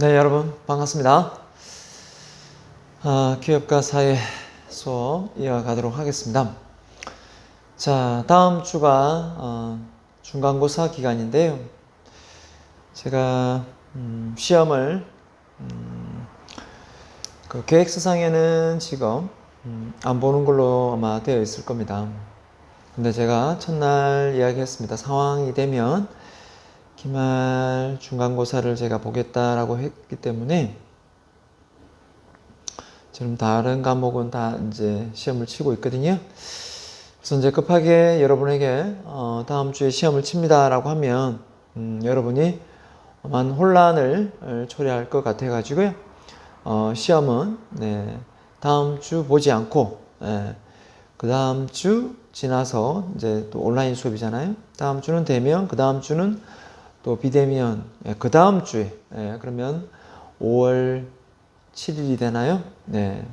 네, 여러분 반갑습니다. 기업가 사회 수업 이어가도록 하겠습니다. 자, 다음 주가 중간고사 기간인데요. 제가 시험을 그 계획서상에는 지금 안 보는 걸로 아마 되어 있을 겁니다. 근데 제가 첫날 이야기했습니다. 상황이 되면 기말 중간고사를 제가 보겠다라고 했기 때문에 지금 다른 과목은 다 이제 시험을 치고 있거든요. 그래서 이제 급하게 여러분에게 다음 주에 시험을 칩니다라고 하면 여러분이 많은 혼란을 초래할 것 같아 가지고요. 시험은 다음 주 보지 않고 그 다음 주 지나서 이제 또 온라인 수업이잖아요. 다음 주는 되면 그 다음 주는 또 비대면 그 다음 주에 그러면 5월 7일이 되나요? 네.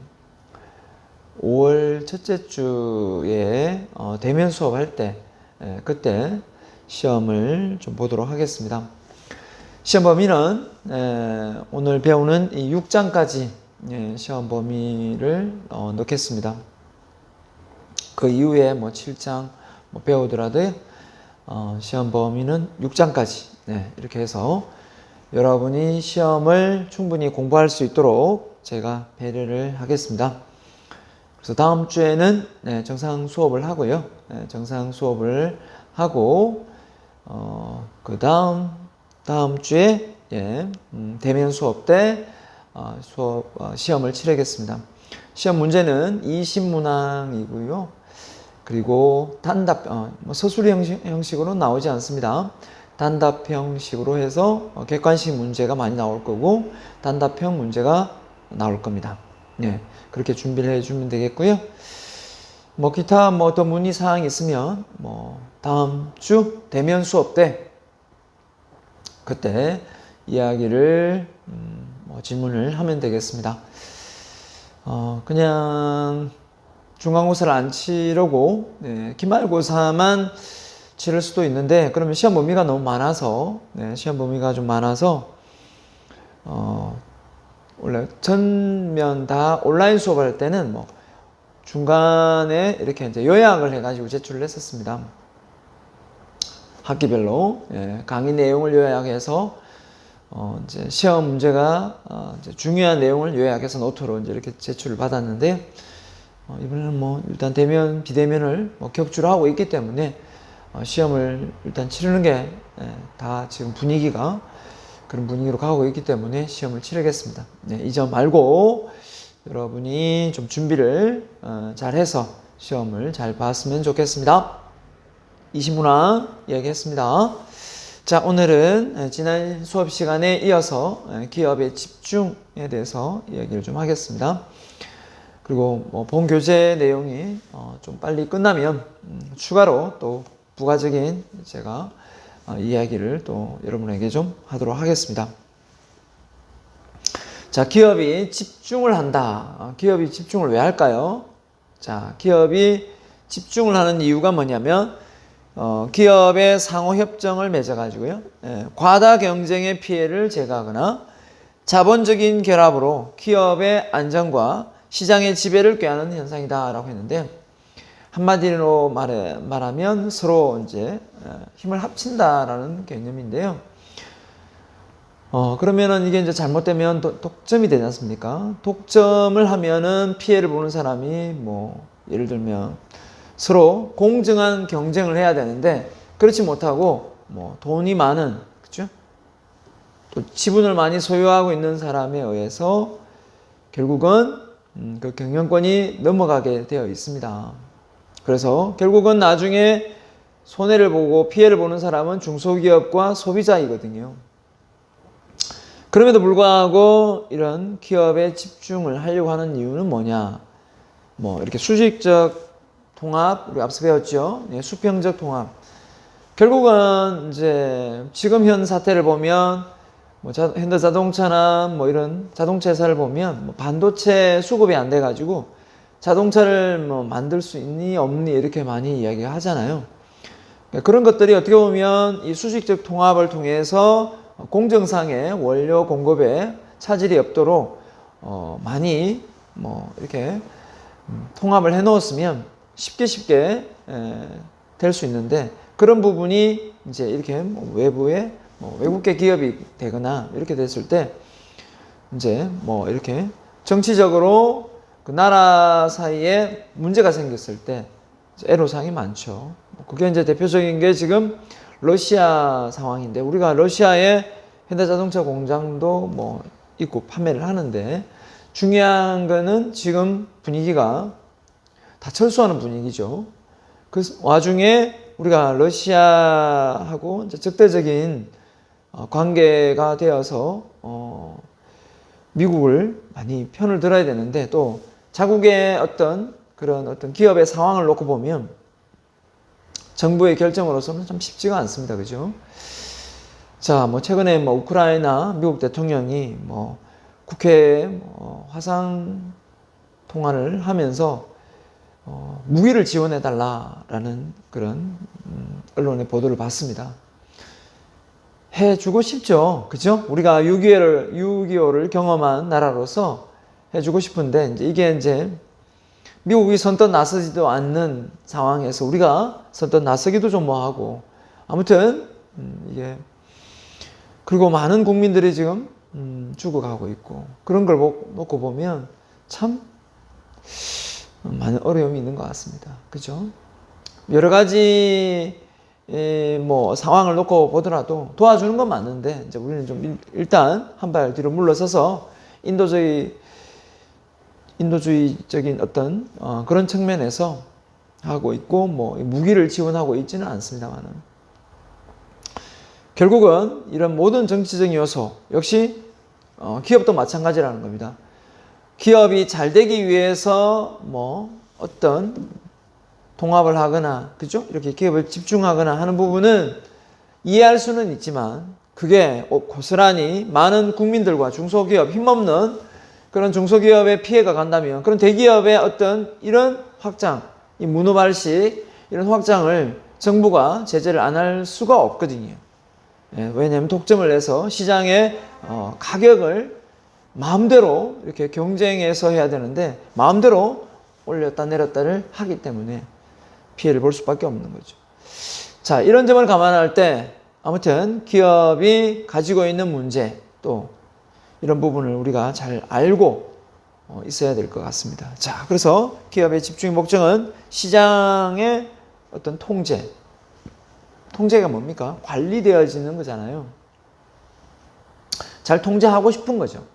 5월 첫째 주에 대면 수업할 때 그때 시험을 좀 보도록 하겠습니다. 시험 범위는 오늘 배우는 이 6장까지 시험 범위를 넣겠습니다. 그 이후에 뭐 7장 배우더라도 시험 범위는 6장까지 이렇게 해서 여러분이 시험을 충분히 공부할 수 있도록 제가 배려를 하겠습니다. 그래서 다음 주에는 정상 수업을 하고요. 정상 수업을 하고 그 다음 주에 대면 수업 때 시험을 치르겠습니다. 시험 문제는 20문항이고요. 그리고 단답, 서술형 형식으로 나오지 않습니다. 단답 형식으로 해서 객관식 문제가 많이 나올 거고 단답형 문제가 나올 겁니다. 그렇게 준비를 해주면 되겠고요. 기타 더 문의 사항이 있으면 다음 주 대면 수업 때 그때 이야기를 질문을 하면 되겠습니다. 그냥 중간고사를 안 치려고 기말고사만 치를 수도 있는데 그러면 시험 범위가 너무 많아서 시험 범위가 좀 많아서 원래 전면 다 온라인 수업할 때는 중간에 이렇게 이제 요약을 해가지고 제출을 했었습니다. 학기별로 강의 내용을 요약해서 이제 시험 문제가 이제 중요한 내용을 요약해서 노트로 이제 이렇게 제출을 받았는데 이번에는 일단 대면 비대면을 격주로 하고 있기 때문에 시험을 일단 치르는 게 다 지금 분위기가 그런 분위기로 가고 있기 때문에 시험을 치르겠습니다. 이 점 알고 여러분이 좀 준비를 잘 해서 시험을 잘 봤으면 좋겠습니다. 20문항 이야기했습니다. 자, 오늘은 지난 수업 시간에 이어서 기업의 집중에 대해서 이야기를 좀 하겠습니다. 그리고 본 교재 내용이 좀 빨리 끝나면 추가로 또 부가적인 제가 이야기를 또 여러분에게 좀 하도록 하겠습니다. 자, 기업이 집중을 한다. 기업이 집중을 왜 할까요? 자, 기업이 집중을 하는 이유가 뭐냐면 기업의 상호협정을 맺어가지고요. 과다 경쟁의 피해를 제거하거나 자본적인 결합으로 기업의 안정과 시장의 지배를 꾀하는 현상이다라고 했는데 한마디로 말하면 서로 이제 힘을 합친다라는 개념인데요. 그러면은 이게 이제 잘못되면 독점이 되지 않습니까? 독점을 하면은 피해를 보는 사람이 예를 들면 서로 공정한 경쟁을 해야 되는데 그렇지 못하고 돈이 많은 그렇죠? 또 지분을 많이 소유하고 있는 사람에 의해서 결국은 그 경영권이 넘어가게 되어 있습니다. 그래서 결국은 나중에 손해를 보고 피해를 보는 사람은 중소기업과 소비자이거든요. 그럼에도 불구하고 이런 기업에 집중을 하려고 하는 이유는 뭐냐? 이렇게 수직적 통합, 우리 앞서 배웠죠? 수평적 통합. 결국은 이제 지금 현 사태를 보면 현대자동차나 이런 자동차 회사를 보면 반도체 수급이 안 돼가지고 자동차를 만들 수 있니 없니 이렇게 많이 이야기하잖아요. 그런 것들이 어떻게 보면 이 수직적 통합을 통해서 공정상의 원료 공급에 차질이 없도록 많이 뭐 이렇게 통합을 해 놓았으면 쉽게 될 수 있는데, 그런 부분이 이제 이렇게 뭐 외부에 외국계 기업이 되거나 이렇게 됐을 때 이제 뭐 이렇게 정치적으로 그 나라 사이에 문제가 생겼을 때 애로사항이 많죠. 그게 이제 대표적인 게 지금 러시아 상황인데, 우리가 러시아에 현대자동차 공장도 뭐 있고 판매를 하는데, 중요한 거는 지금 분위기가 다 철수하는 분위기죠. 그 와중에 우리가 러시아하고 이제 적대적인 관계가 되어서 미국을 많이 편을 들어야 되는데, 또 자국의 그런 어떤 기업의 상황을 놓고 보면 정부의 결정으로서는 좀 쉽지가 않습니다. 그죠? 자, 뭐 최근에 뭐 우크라이나 미국 대통령이 뭐 국회에 화상 통화를 하면서 무기를 지원해 달라라는 그런 언론의 보도를 봤습니다. 해주고 싶죠. 그죠? 우리가 6.25를 경험한 나라로서 해주고 싶은데, 이제 미국이 선뜻 나서지도 않는 상황에서 우리가 선뜻 나서기도 좀 뭐하고, 아무튼 이게, 그리고 많은 국민들이 지금 죽어가고 있고, 그런 걸 놓고 보면 참 많은 어려움이 있는 것 같습니다. 그죠? 여러 가지 뭐 상황을 놓고 보더라도 도와주는 건 맞는데, 이제 우리는 좀 일단 한 발 뒤로 물러서서 인도주의적인 어떤 그런 측면에서 하고 있고, 뭐 무기를 지원하고 있지는 않습니다만은, 결국은 이런 모든 정치적인 요소 역시 기업도 마찬가지라는 겁니다. 기업이 잘 되기 위해서 뭐 어떤 통합을 하거나, 그죠? 이렇게 기업을 집중하거나 하는 부분은 이해할 수는 있지만, 그게 고스란히 많은 국민들과 중소기업, 힘없는 그런 중소기업에 피해가 간다면, 그런 대기업의 어떤 이런 확장, 이 문호발식 이런 확장을 정부가 제재를 안 할 수가 없거든요. 왜냐하면 독점을 해서 시장의 가격을 마음대로 이렇게 경쟁해서 해야 되는데, 마음대로 올렸다 내렸다를 하기 때문에 피해를 볼 수밖에 없는 거죠. 자, 이런 점을 감안할 때 아무튼 기업이 가지고 있는 문제, 또 이런 부분을 우리가 잘 알고 있어야 될 것 같습니다. 자, 그래서 기업의 집중의 목적은 시장의 어떤 통제가 뭡니까? 관리되어지는 거잖아요. 잘 통제하고 싶은 거죠.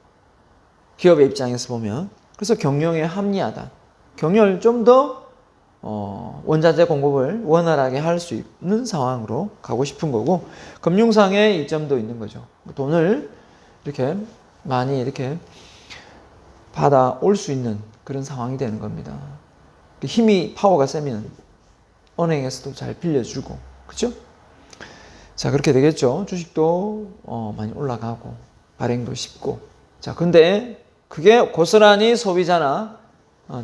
기업의 입장에서 보면. 그래서 경영에 합리하다. 경영을 좀 더 원자재 공급을 원활하게 할 수 있는 상황으로 가고 싶은 거고, 금융상의 이점도 있는 거죠. 돈을 이렇게 많이 이렇게 받아올 수 있는 그런 상황이 되는 겁니다. 파워가 세면 은행에서도 잘 빌려주고, 그죠? 자, 그렇게 되겠죠. 주식도 많이 올라가고 발행도 쉽고. 자, 근데 그게 고스란히 소비자나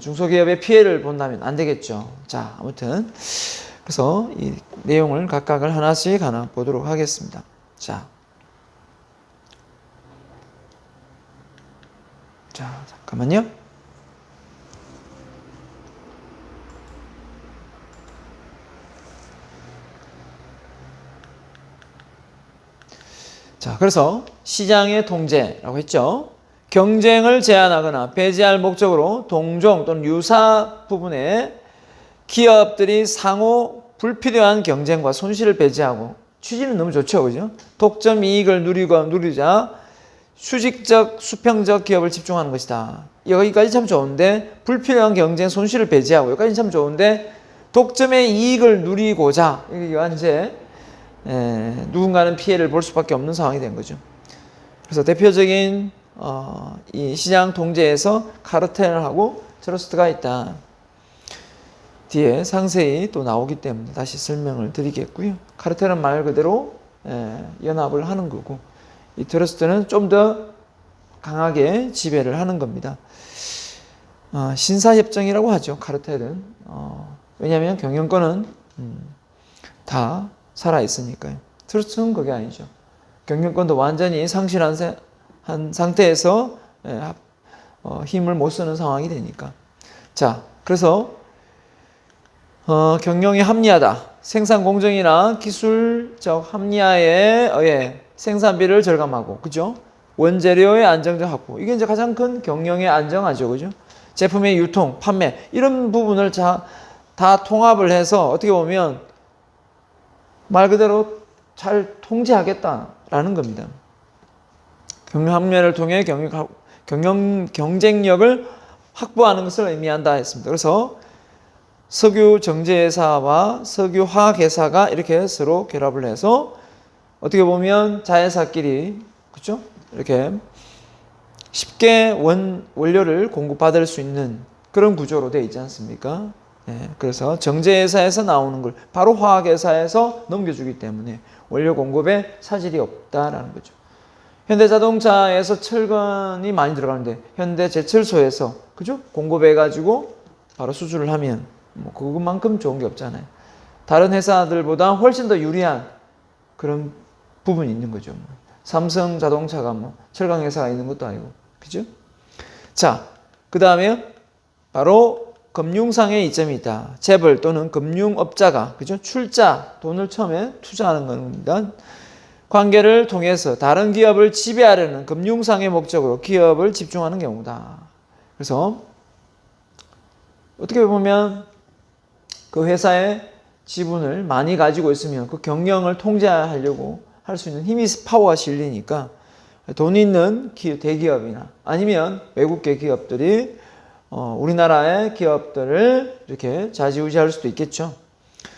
중소기업의 피해를 본다면 안 되겠죠. 자, 아무튼 그래서 이 내용을 각각을 하나씩 보도록 하겠습니다. 자, 잠깐만요. 자, 그래서 시장의 통제라고 했죠. 경쟁을 제한하거나 배제할 목적으로 동종 또는 유사 부분에 기업들이 상호 불필요한 경쟁과 손실을 배제하고, 취지는 너무 좋죠, 그죠? 독점 이익을 누리자 수직적, 수평적 기업을 집중하는 것이다. 여기까지 참 좋은데, 불필요한 경쟁, 손실을 배제하고, 여기까지 참 좋은데, 독점의 이익을 누리고자, 이게 이제 누군가는 피해를 볼 수밖에 없는 상황이 된 거죠. 그래서 대표적인 이 시장 통제에서 카르텔하고 트러스트가 있다. 뒤에 상세히 또 나오기 때문에 다시 설명을 드리겠고요. 카르텔은 말 그대로 연합을 하는 거고, 이 트러스트는 좀 더 강하게 지배를 하는 겁니다. 신사협정이라고 하죠. 카르텔은. 왜냐하면 경영권은 다 살아있으니까요. 트러스트는 그게 아니죠. 경영권도 완전히 상실한 한 상태에서 힘을 못 쓰는 상황이 되니까. 자, 그래서 경영이 합리하다. 생산 공정이나 기술적 합리화에 의해 생산비를 절감하고, 그죠? 원재료의 안정적 확보. 이게 이제 가장 큰 경영의 안정화죠, 그죠? 제품의 유통, 판매 이런 부분을 다 통합을 해서 어떻게 보면 말 그대로 잘 통제하겠다라는 겁니다. 경영 합리화를 통해 경영 경쟁력을 확보하는 것을 의미한다 했습니다. 그래서 석유 정제회사와 석유 화학회사가 이렇게 서로 결합을 해서 어떻게 보면 자회사끼리 그렇죠? 이렇게 쉽게 원료를 공급받을 수 있는 그런 구조로 되어 있지 않습니까? 네, 그래서 정제회사에서 나오는 걸 바로 화학회사에서 넘겨주기 때문에 원료 공급에 차질이 없다라는 거죠. 현대자동차에서 철근이 많이 들어가는데 현대제철소에서 그죠? 공급해가지고 바로 수주를 하면 뭐 그것만큼 좋은 게 없잖아요. 다른 회사들보다 훨씬 더 유리한 그런 부분이 있는 거죠. 삼성 자동차가 뭐 철강 회사가 있는 것도 아니고, 그죠? 자, 그 다음에 바로 금융상의 이점이 있다. 재벌 또는 금융업자가 그죠? 출자 돈을 처음에 투자하는 겁니다. 관계를 통해서 다른 기업을 지배하려는 금융상의 목적으로 기업을 집중하는 경우다. 그래서 어떻게 보면 그 회사의 지분을 많이 가지고 있으면 그 경영을 통제하려고 할 수 있는 힘이 파워가 실리니까 돈 있는 대기업이나 아니면 외국계 기업들이 우리나라의 기업들을 이렇게 좌지우지할 수도 있겠죠.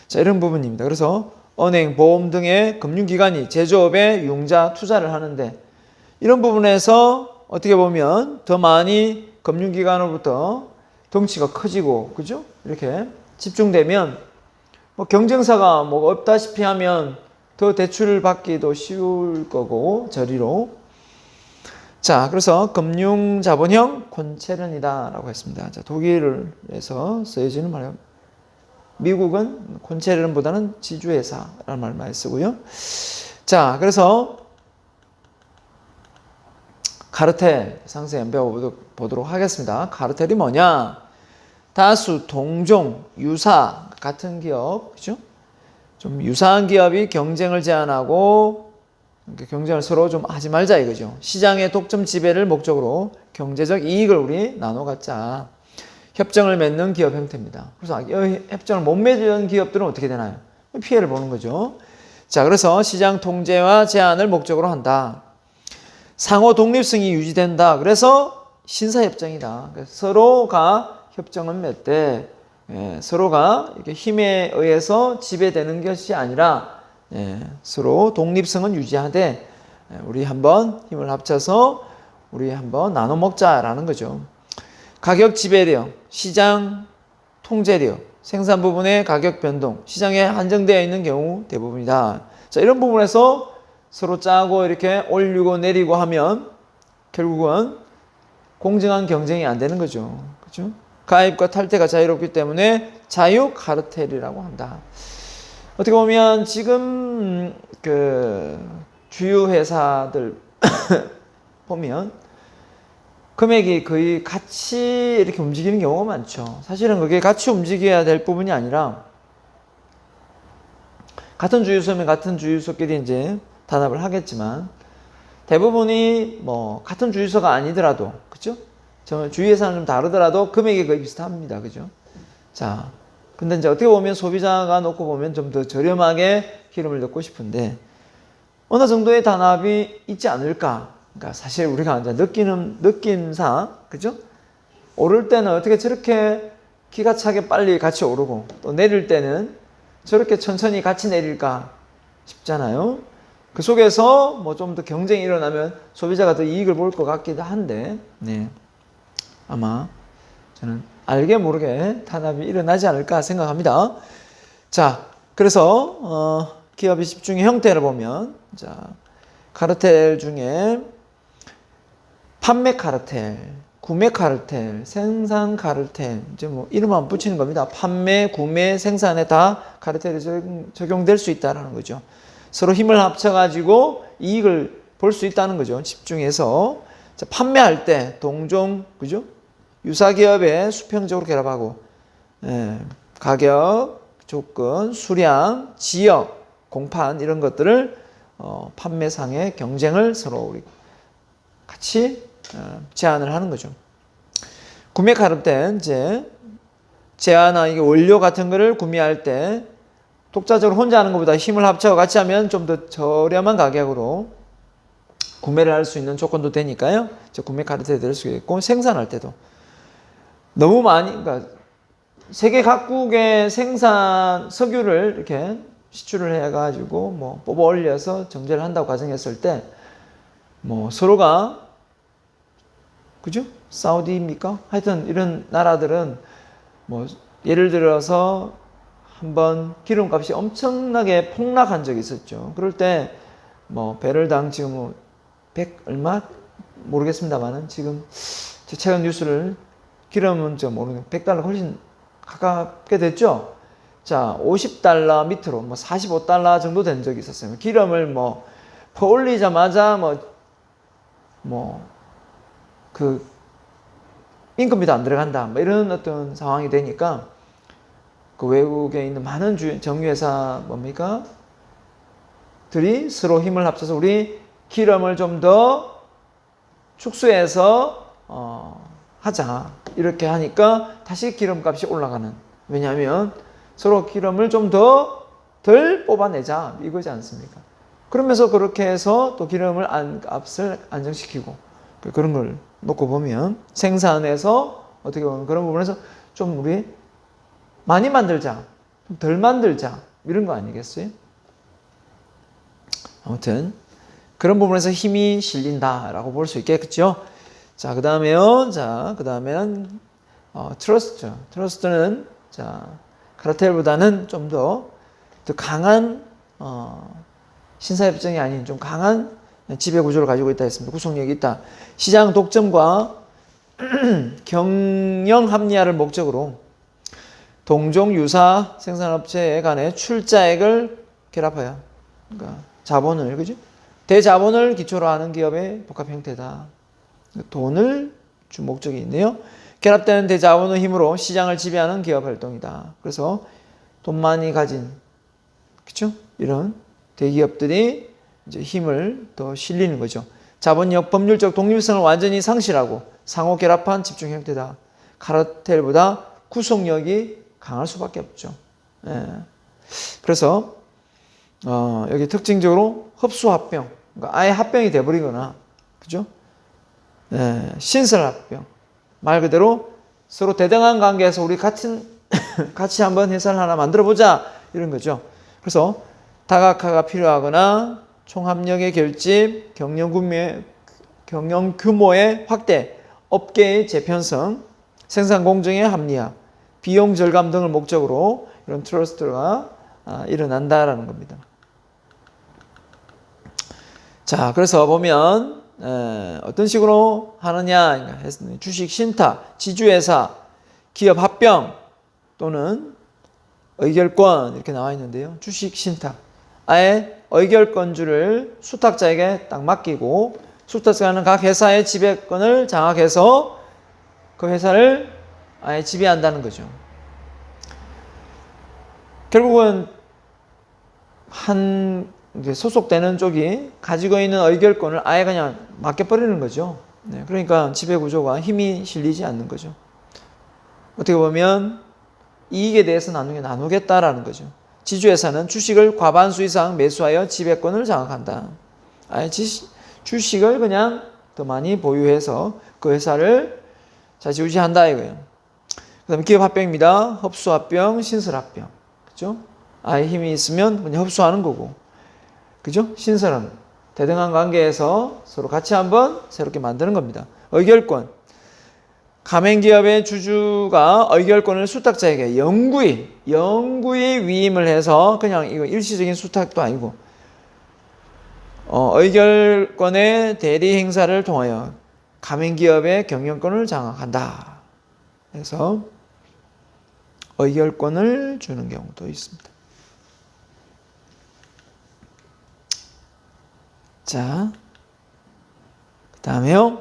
자, 이런 부분입니다. 그래서 은행, 보험 등의 금융기관이 제조업에 융자 투자를 하는데 이런 부분에서 어떻게 보면 더 많이 금융기관으로부터 덩치가 커지고 그죠? 이렇게 집중되면 뭐 경쟁사가 뭐 없다시피 하면 더 대출을 받기도 쉬울 거고 저리로. 자, 그래서 금융자본형 콘체른이다라고 했습니다. 자, 독일에서 쓰여지는 말이에요. 미국은 콘체른보다는 지주회사라는 말 많이 쓰고요. 자, 그래서 카르텔 상세히 배워보도록 하겠습니다. 카르텔이 뭐냐? 다수, 동종, 유사 같은 기업, 그죠? 좀 유사한 기업이 경쟁을 제한하고 경쟁을 서로 좀 하지 말자 이거죠. 시장의 독점 지배를 목적으로 경제적 이익을 우리 나눠 갖자. 협정을 맺는 기업 형태입니다. 그래서 협정을 못 맺은 기업들은 어떻게 되나요? 피해를 보는 거죠. 자, 그래서 시장 통제와 제한을 목적으로 한다. 상호 독립성이 유지된다. 그래서 신사협정이다. 서로가 협정을 맺되 서로가 이렇게 힘에 의해서 지배되는 것이 아니라 서로 독립성은 유지하되 우리 한번 힘을 합쳐서 우리 한번 나눠 먹자라는 거죠. 가격 지배력, 시장 통제력, 생산 부분의 가격 변동, 시장에 한정되어 있는 경우 대부분이다. 자, 이런 부분에서 서로 짜고 이렇게 올리고 내리고 하면 결국은 공정한 경쟁이 안 되는 거죠. 그렇죠? 가입과 탈퇴가 자유롭기 때문에 자유 카르텔이라고 한다. 어떻게 보면 지금 그 주요 회사들 보면 금액이 거의 같이 이렇게 움직이는 경우가 많죠. 사실은 그게 같이 움직여야 될 부분이 아니라 같은 주유소면 같은 주유소끼리 이제 단합을 하겠지만 대부분이 뭐 같은 주유소가 아니더라도 그죠? 주유회사는 좀 다르더라도 금액이 거의 비슷합니다. 그죠? 자, 근데 이제 어떻게 보면 소비자가 놓고 보면 좀 더 저렴하게 기름을 넣고 싶은데 어느 정도의 단합이 있지 않을까? 그러니까 사실 우리가 이제 느낌상 그죠? 오를 때는 어떻게 저렇게 기가 차게 빨리 같이 오르고 또 내릴 때는 저렇게 천천히 같이 내릴까 싶잖아요. 그 속에서 뭐 좀 더 경쟁이 일어나면 소비자가 더 이익을 볼 것 같기도 한데, 네. 아마 저는 알게 모르게 탄압이 일어나지 않을까 생각합니다. 자, 그래서 기업의 집중의 형태를 보면 자, 카르텔 중에 판매 카르텔, 구매 카르텔, 생산 카르텔 이제 뭐 이름만 붙이는 겁니다. 판매, 구매, 생산에 다 카르텔이 적용될 수 있다라는 거죠. 서로 힘을 합쳐가지고 이익을 볼 수 있다는 거죠. 집중해서. 자, 판매할 때 동종, 그죠? 유사기업에 수평적으로 결합하고, 가격, 조건, 수량, 지역, 공판 이런 것들을 판매상의 경쟁을 서로 우리 같이 제안을 하는 거죠. 구매 가입 때 이제 재화나 이게 원료 같은 거를 구매할 때 독자적으로 혼자 하는 것보다 힘을 합쳐 같이 하면 좀 더 저렴한 가격으로 구매를 할 수 있는 조건도 되니까요. 구매 가입이 될 수 있고 생산할 때도 너무 많이 그러니까 세계 각국의 생산 석유를 이렇게 시추를 해가지고 뭐 뽑아 올려서 정제를 한다고 가정했을 때 뭐 서로가 그죠? 사우디입니까? 하여튼 이런 나라들은 뭐 예를 들어서 한번 기름값이 엄청나게 폭락한 적이 있었죠. 그럴 때 뭐 배럴당 지금 100 얼마 모르겠습니다만은 지금 최근 뉴스를 기름은 좀 모르는 100달러 훨씬 가깝게 됐죠. 자, 50달러 밑으로 뭐 45달러 정도 된 적이 있었어요. 기름을 뭐 올리자마자 그 인건비도 안 들어간다. 뭐 이런 어떤 상황이 되니까 그 외국에 있는 많은 정유회사 뭡니까? 들이 서로 힘을 합쳐서 우리 기름을 좀 더 축소해서 하자. 이렇게 하니까 다시 기름값이 올라가는. 왜냐하면 서로 기름을 좀 더 덜 뽑아내자. 이거지 않습니까? 그러면서 그렇게 해서 또 기름을 값을 안정시키고 그런 걸 놓고 보면 생산에서 어떻게 보면 그런 부분에서 좀 우리 많이 만들자. 좀 덜 만들자. 이런 거 아니겠어요? 아무튼 그런 부분에서 힘이 실린다라고 볼 수 있겠죠. 자, 그다음에는 트러스트. 트러스트는 카르텔보다는 좀 더 강한 신사협정이 아닌 좀 강한 지배 구조를 가지고 있다 했습니다. 구속력이 있다. 시장 독점과 경영 합리화를 목적으로 동종 유사 생산업체 간의 출자액을 결합하여 그러니까 자본을 그죠? 대자본을 기초로 하는 기업의 복합 형태다. 돈을 준 목적이 있네요. 결합되는 대자본의 힘으로 시장을 지배하는 기업 활동이다. 그래서 돈 많이 가진 그렇죠? 이런 대기업들이 이제 힘을 더 실리는 거죠. 자본력, 법률적 독립성을 완전히 상실하고 상호 결합한 집중 형태다. 카르텔보다 구속력이 강할 수밖에 없죠. 그래서 여기 특징적으로 흡수합병, 그러니까 아예 합병이 돼버리거나, 그죠? 신설합병. 말 그대로 서로 대등한 관계에서 우리 같이 한번 회사를 하나 만들어 보자 이런 거죠. 그래서 다각화가 필요하거나 총합력의 결집, 경영 규모의 확대, 업계의 재편성, 생산 공정의 합리화, 비용 절감 등을 목적으로 이런 트러스트가 일어난다라는 겁니다. 자, 그래서 보면 어떤 식으로 하느냐, 주식 신탁, 지주회사, 기업 합병 또는 의결권 이렇게 나와 있는데요. 주식 신탁, 아예 의결권주를 수탁자에게 딱 맡기고 수탁자는 각 회사의 지배권을 장악해서 그 회사를 아예 지배한다는 거죠. 결국은 이제 소속되는 쪽이 가지고 있는 의결권을 아예 그냥 맡겨버리는 거죠. 그러니까 지배구조가 힘이 실리지 않는 거죠. 어떻게 보면 이익에 대해서 나누겠다라는 거죠. 지주회사는 주식을 과반수 이상 매수하여 지배권을 장악한다. 아예 주식을 그냥 더 많이 보유해서 그 회사를 좌지우지한다 이거예요. 그 다음에 기업합병입니다. 흡수합병, 신설합병. 그죠? 아예 힘이 있으면 그냥 흡수하는 거고. 그죠? 신설은 대등한 관계에서 서로 같이 한번 새롭게 만드는 겁니다. 의결권. 가맹기업의 주주가 의결권을 수탁자에게 영구히 위임을 해서 그냥 이거 일시적인 수탁도 아니고 의결권의 대리 행사를 통하여 가맹기업의 경영권을 장악한다. 그래서 의결권을 주는 경우도 있습니다. 자, 그 다음에요.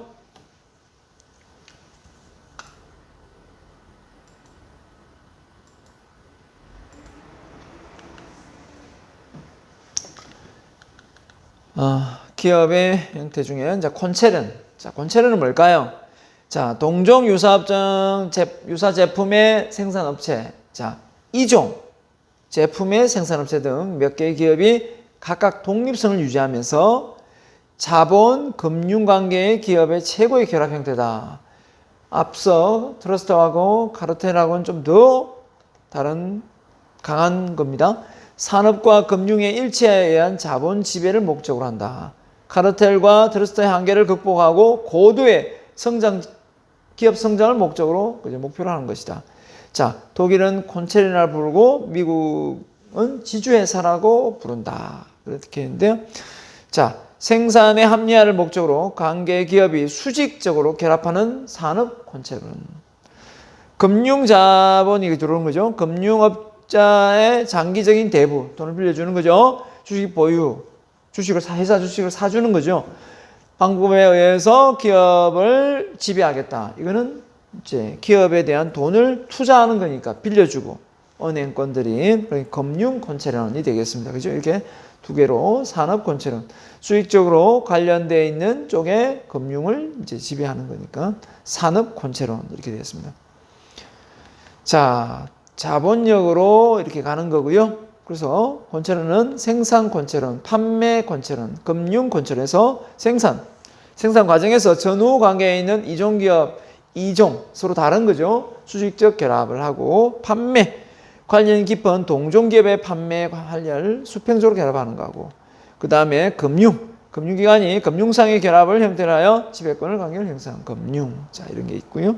기업의 형태 중에 자, 콘체른. 자, 콘체른은 뭘까요? 자, 동종 유사업종 유사 제품의 생산업체. 자, 이종 제품의 생산업체 등 몇 개의 기업이 각각 독립성을 유지하면서 자본, 금융 관계의 기업의 최고의 결합 형태다. 앞서 트러스트하고 카르텔하고는 좀 더 다른 강한 겁니다. 산업과 금융의 일체에 의한 자본 지배를 목적으로 한다. 카르텔과 트러스트의 한계를 극복하고 고도의 성장, 기업 성장을 목적으로 목표로 하는 것이다. 자, 독일은 콘체른이라고 부르고 미국은 지주회사라고 부른다. 그렇게 했는데요. 자, 생산의 합리화를 목적으로 관계 기업이 수직적으로 결합하는 산업 콘체른. 금융자본이 들어오는 거죠. 금융업자의 장기적인 대부, 돈을 빌려주는 거죠. 주식 보유, 회사 주식을 사주는 거죠. 방법에 의해서 기업을 지배하겠다. 이거는 이제 기업에 대한 돈을 투자하는 거니까 빌려주고 은행권들이 금융 콘체른이 되겠습니다. 그죠? 이렇게 두 개로 산업 콘체른, 수익적으로 관련되어 있는 쪽에 금융을 이제 지배하는 거니까 산업 콘체른 이렇게 되겠습니다. 자, 자본력으로 이렇게 가는 거고요. 그래서 콘체른은 생산 콘체른, 판매 콘체른, 금융 콘체른에서 생산 과정에서 전후 관계에 있는 이종 기업, 이종 서로 다른 거죠. 수직적 결합을 하고 판매 관련 깊은 동종 기업의 판매 관련 수평적으로 결합하는 거고, 그 다음에 금융기관이 금융상의 결합을 형태로 하여 지배권을 관계를 형성한 금융. 자, 이런 게 있고요.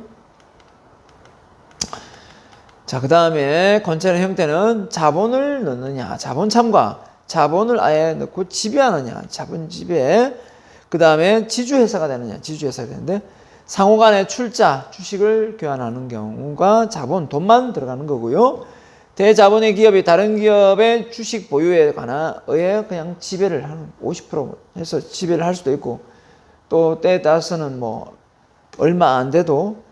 자, 그 다음에 콘체른 형태는 자본을 넣느냐, 자본 참가, 자본을 아예 넣고 지배하느냐, 자본 지배. 그 다음에 지주회사가 되느냐, 지주회사가 되는데 상호 간의 출자, 주식을 교환하는 경우가 자본, 돈만 들어가는 거고요. 대자본의 기업이 다른 기업의 주식 보유에 의해 그냥 지배를 하는 50% 해서 지배를 할 수도 있고, 또 때에 따라서는 뭐 얼마 안 돼도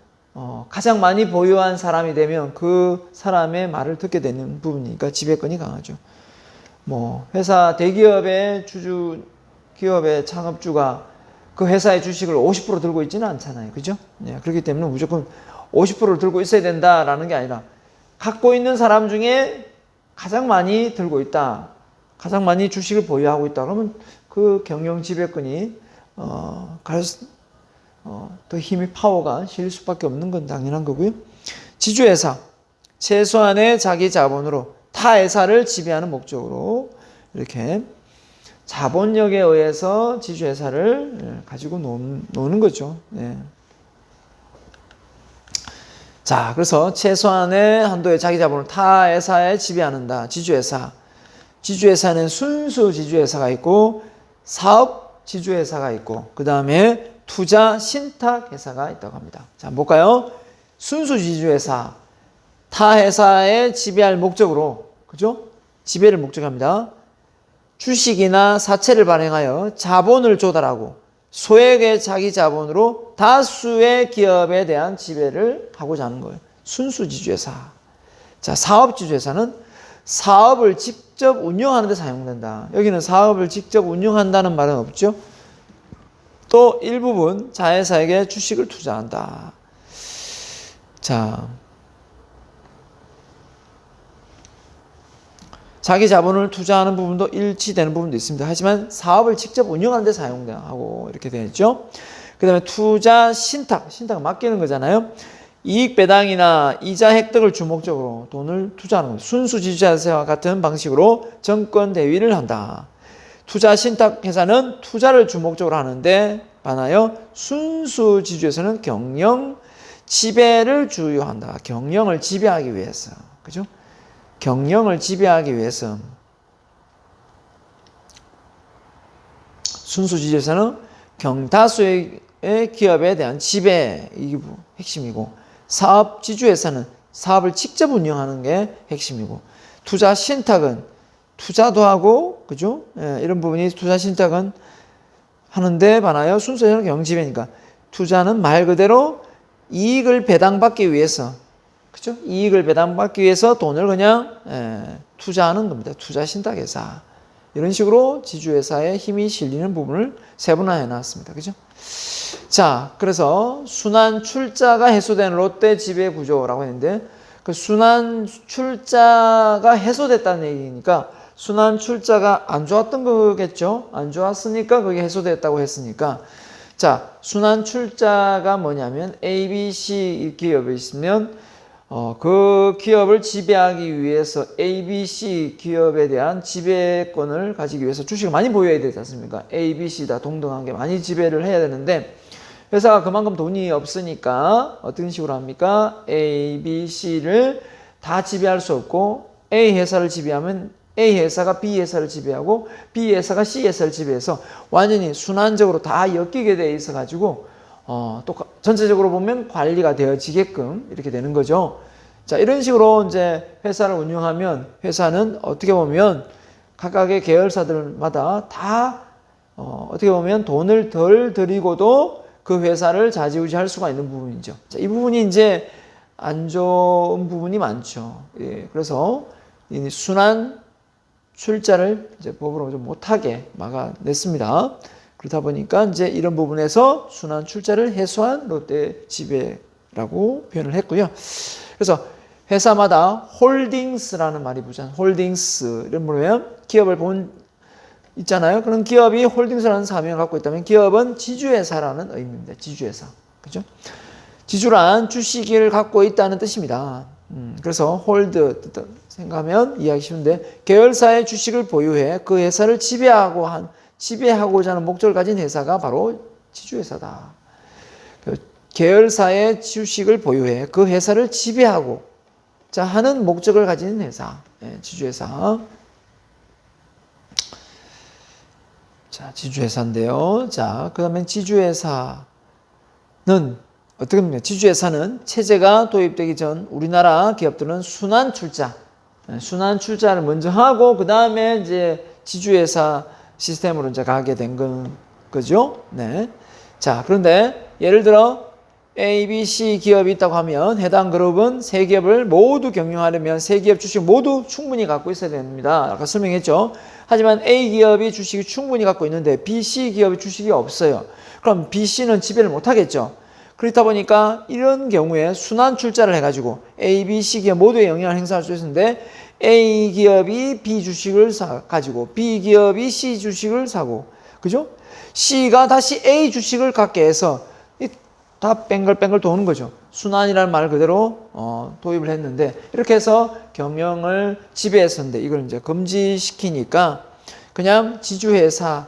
가장 많이 보유한 사람이 되면 그 사람의 말을 듣게 되는 부분이니까 지배권이 강하죠. 뭐 회사 대기업의 기업의 창업주가 그 회사의 주식을 50% 들고 있지는 않잖아요. 그죠? 네, 그렇기 때문에 무조건 50%를 들고 있어야 된다라는 게 아니라 갖고 있는 사람 중에 가장 많이 들고 있다, 가장 많이 주식을 보유하고 있다 그러면 그 경영 지배권이 더 힘이 파워가 실릴 수밖에 없는 건 당연한 거고요. 지주회사, 최소한의 자기 자본으로 타 회사를 지배하는 목적으로 이렇게 자본력에 의해서 지주회사를 가지고 노는 거죠. 네. 자, 그래서 최소한의 한도의 자기 자본을 타 회사에 지배하는다. 지주회사. 지주회사는 순수 지주회사가 있고 사업 지주회사가 있고 그 다음에 투자 신탁 회사가 있다고 합니다. 자, 볼까요? 순수 지주회사. 타 회사에 지배할 목적으로, 그죠? 지배를 목적합니다. 주식이나 사채를 발행하여 자본을 조달하고 소액의 자기 자본으로 다수의 기업에 대한 지배를 하고자 하는 거예요. 순수 지주회사. 자, 사업 지주회사는 사업을 직접 운영하는 데 사용된다. 여기는 사업을 직접 운영한다는 말은 없죠. 또 일부분 자회사에게 주식을 투자한다. 자, 자기 자본을 투자하는 부분도 일치되는 부분도 있습니다. 하지만 사업을 직접 운영하는 데 사용하고 이렇게 되어 있죠. 그 다음에 투자 신탁은 맡기는 거잖아요. 이익 배당이나 이자 획득을 주목적으로 돈을 투자하는 거예요. 순수 지주회사와 같은 방식으로 정권 대위를 한다. 투자 신탁 회사는 투자를 주목적으로 하는데 반하여 순수 지주회사는 경영 지배를 주요한다. 경영을 지배하기 위해서. 그죠? 경영을 지배하기 위해서 순수 지주회사는 다수의 기업에 대한 지배, 이게 핵심이고, 사업 지주회사는 사업을 직접 운영하는 게 핵심이고, 투자 신탁은 투자도 하고, 그죠? 예, 이런 부분이 투자 신탁은 하는데 반하여 순서는 경지배니까 투자는 말 그대로 이익을 배당받기 위해서, 그죠? 이익을 배당받기 위해서 돈을 그냥 투자하는 겁니다. 투자 신탁회사. 이런 식으로 지주회사에 힘이 실리는 부분을 세분화해 놨습니다. 그죠? 자, 그래서 순환 출자가 해소된 롯데 지배 구조라고 했는데, 그 순환 출자가 해소됐다는 얘기니까 순환 출자가 안 좋았던 거겠죠? 안 좋았으니까 그게 해소됐다고 했으니까. 자, 순환 출자가 뭐냐면 A, B, C 기업이 있으면 그 기업을 지배하기 위해서 A, B, C 기업에 대한 지배권을 가지기 위해서 주식을 많이 보유해야 되지 않습니까? A, B, C 다 동등하게 많이 지배를 해야 되는데 회사가 그만큼 돈이 없으니까 어떤 식으로 합니까? A, B, C를 다 지배할 수 없고 A 회사를 지배하면 A 회사가 B 회사를 지배하고 B 회사가 C 회사를 지배해서 완전히 순환적으로 다 엮이게 돼 있어 가지고 또 전체적으로 보면 관리가 되어지게끔 이렇게 되는 거죠. 자, 이런 식으로 이제 회사를 운영하면 회사는 어떻게 보면 각각의 계열사들마다 다 어떻게 보면 돈을 덜 들이고도 그 회사를 좌지우지할 수가 있는 부분이죠. 자, 이 부분이 이제 안 좋은 부분이 많죠. 예, 그래서 이 순환 출자를 이제 법으로 좀 못하게 막아냈습니다. 그러다 보니까 이제 이런 부분에서 순환 출자를 해소한 롯데 지배라고 표현을 했고요. 그래서 회사마다 홀딩스라는 말이 붙잖아요. 홀딩스 이런 뭐냐면 기업을 있잖아요. 그런 기업이 홀딩스라는 사명을 갖고 있다면 기업은 지주회사라는 의미입니다. 지주회사. 그죠? 지주란 주식을 갖고 있다는 뜻입니다. 그래서 홀드 생각하면 이해하기 쉬운데 계열사의 주식을 보유해 그 회사를 지배하고자 하는 목적을 가진 회사가 바로 지주회사다. 계열사의 주식을 보유해 그 회사를 지배하고자 하는 목적을 가진 회사, 지주회사. 자, 지주회사인데요. 자, 그 다음에 지주회사는 어떻게 합니까? 지주회사는 체제가 도입되기 전 우리나라 기업들은 순환 출자를 먼저 하고 그 다음에 이제 지주회사 시스템으로 이제 가게 된 거죠. 네. 자, 그런데 예를 들어 A, B, C 기업이 있다고 하면 해당 그룹은 세 기업을 모두 경영하려면 세 기업 주식 모두 충분히 갖고 있어야 됩니다. 아까 설명했죠. 하지만 A 기업이 주식이 충분히 갖고 있는데 B, C 기업이 주식이 없어요. 그럼 B, C는 지배를 못 하겠죠. 그렇다 보니까 이런 경우에 순환 출자를 해가지고 A, B, C 기업 모두의 영향을 행사할 수 있는데 A 기업이 B 주식을 가지고 B 기업이 C 주식을 사고, 그죠? C가 다시 A 주식을 갖게 해서 다 뱅글뱅글 도는 거죠. 순환이라는 말 그대로 도입을 했는데 이렇게 해서 경영을 지배했었는데 이걸 이제 금지시키니까 그냥 지주회사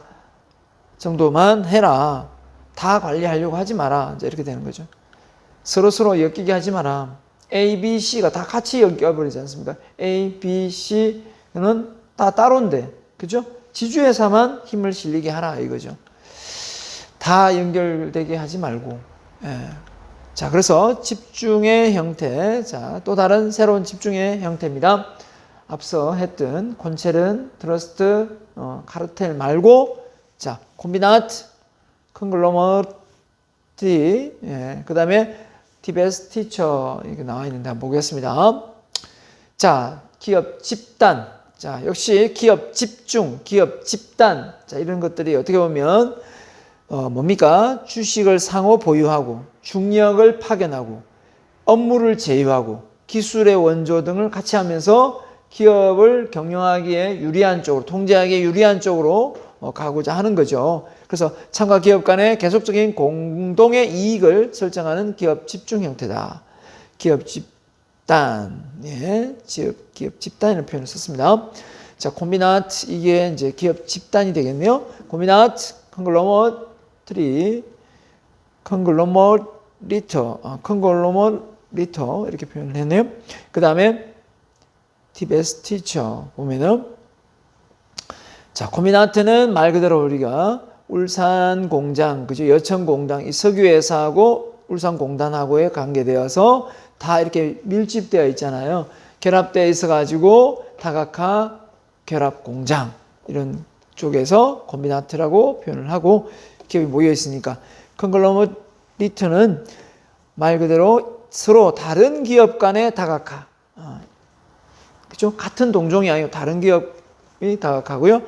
정도만 해라. 다 관리하려고 하지 마라. 이제 이렇게 되는 거죠. 서로 엮이게 하지 마라. A, B, C가 다 같이 엮여버리지 않습니까? A, B, C는 다 따로인데, 그죠? 지주회사만 힘을 실리게 하라 이거죠. 다 연결되게 하지 말고. 예. 자, 그래서 집중의 형태. 자, 또 다른 새로운 집중의 형태입니다. 앞서 했던 콘체른, 트러스트, 카르텔 말고, 자, 콤비나트, 컨글로머티, 예. 그 다음에 디베스티처, 이렇게 나와 있는데 한번 보겠습니다. 자, 기업 집단. 자, 역시 기업 집중, 기업 집단. 자, 이런 것들이 어떻게 보면 뭡니까? 주식을 상호 보유하고 중력을 파견하고 업무를 제휴하고 기술의 원조 등을 같이 하면서 기업을 경영하기에 유리한 쪽으로, 통제하기에 유리한 쪽으로 가고자 하는 거죠. 그래서 참가 기업 간의 계속적인 공동의 이익을 설정하는 기업 집중 형태다. 기업 집단, 예, 기업 집단이라는 표현을 썼습니다. 자, 콤비나트, 이게 이제 기업 집단이 되겠네요. 콤비나트, 컨글로머리터 이렇게 표현을 했네요. 그 다음에 디베스티처 보면은 자, 콤비나트는 말 그대로 우리가 울산 공장, 그죠? 여천 공장, 이 석유회사하고 울산 공단하고의 관계되어서 다 이렇게 밀집되어 있잖아요. 결합되어 있어가지고 다각화 결합 공장 이런 쪽에서 콤비나트라고 표현을 하고 기업이 모여 있으니까. 컨글로머리트는 말 그대로 서로 다른 기업 간의 다각화. 그죠? 같은 동종이 아니고 다른 기업이 다각화고요.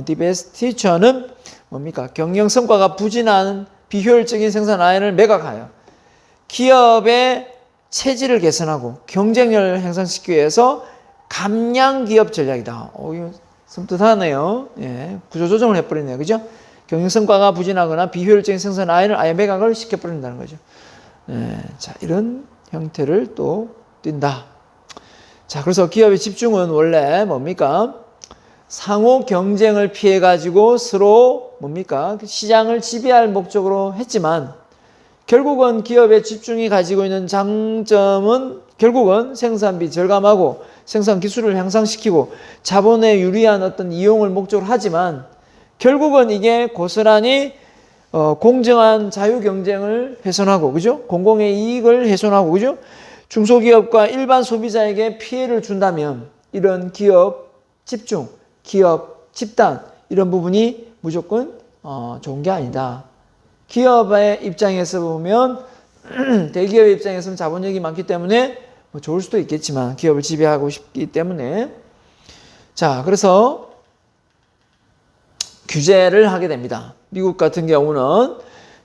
디베스티처는 뭡니까? 경영 성과가 부진한 비효율적인 생산 라인을 매각하여 기업의 체질을 개선하고 경쟁력을 향상시키기 위해서 감량 기업 전략이다. 이거 섬뜩하네요. 예, 구조조정을 해버리네요. 그죠? 경영 성과가 부진하거나 비효율적인 생산 라인을 아예 매각을 시켜버린다는 거죠. 예, 자, 이런 형태를 또 띈다. 자, 그래서 기업의 집중은 원래 뭡니까? 상호 경쟁을 피해가지고 서로 뭡니까? 시장을 지배할 목적으로 했지만 결국은 기업의 집중이 가지고 있는 장점은 결국은 생산비 절감하고 생산 기술을 향상시키고 자본에 유리한 어떤 이용을 목적으로 하지만 결국은 이게 고스란히 공정한 자유 경쟁을 훼손하고, 그죠? 공공의 이익을 훼손하고, 그죠? 중소기업과 일반 소비자에게 피해를 준다면 이런 기업 집중, 기업 집단 이런 부분이 무조건 좋은 게 아니다. 기업의 입장에서 보면 대기업의 입장에서는 자본력이 많기 때문에 뭐 좋을 수도 있겠지만 기업을 지배하고 싶기 때문에 자, 그래서 규제를 하게 됩니다. 미국 같은 경우는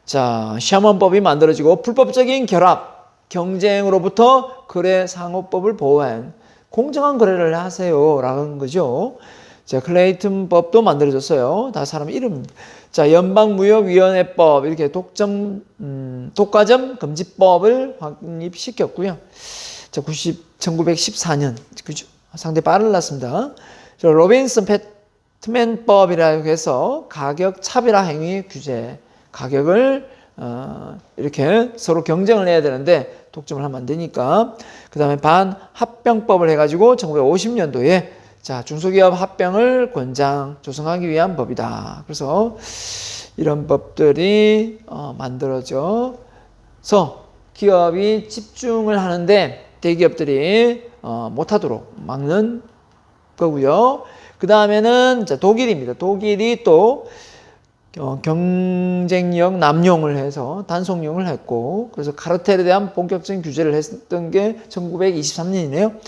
자, 샤먼법이 만들어지고 불법적인 결합, 경쟁으로부터 거래 상호법을 보호한 공정한 거래를 하세요 라는 거죠. 자, 클레이튼법도 만들어졌어요. 다 사람 이름. 자, 연방무역위원회법 이렇게 독과점 금지법을 확립시켰고요. 자, 1914년 그죠? 상당히 빨랐습니다. 로빈슨 패트맨법이라고 해서 가격 차별화 행위 규제, 가격을 이렇게 서로 경쟁을 해야 되는데 독점을 하면 안 되니까. 그 다음에 반합병법을 해가지고 1950년도에 자, 중소기업 합병을 조성하기 위한 법이다. 그래서 이런 법들이 만들어져서 기업이 집중을 하는데 대기업들이 못하도록 막는 거고요. 그 다음에는 독일입니다. 독일이 또 경쟁력 남용을 해서 단속용을 했고, 그래서 카르텔에 대한 본격적인 규제를 했던 게 1923년이네요.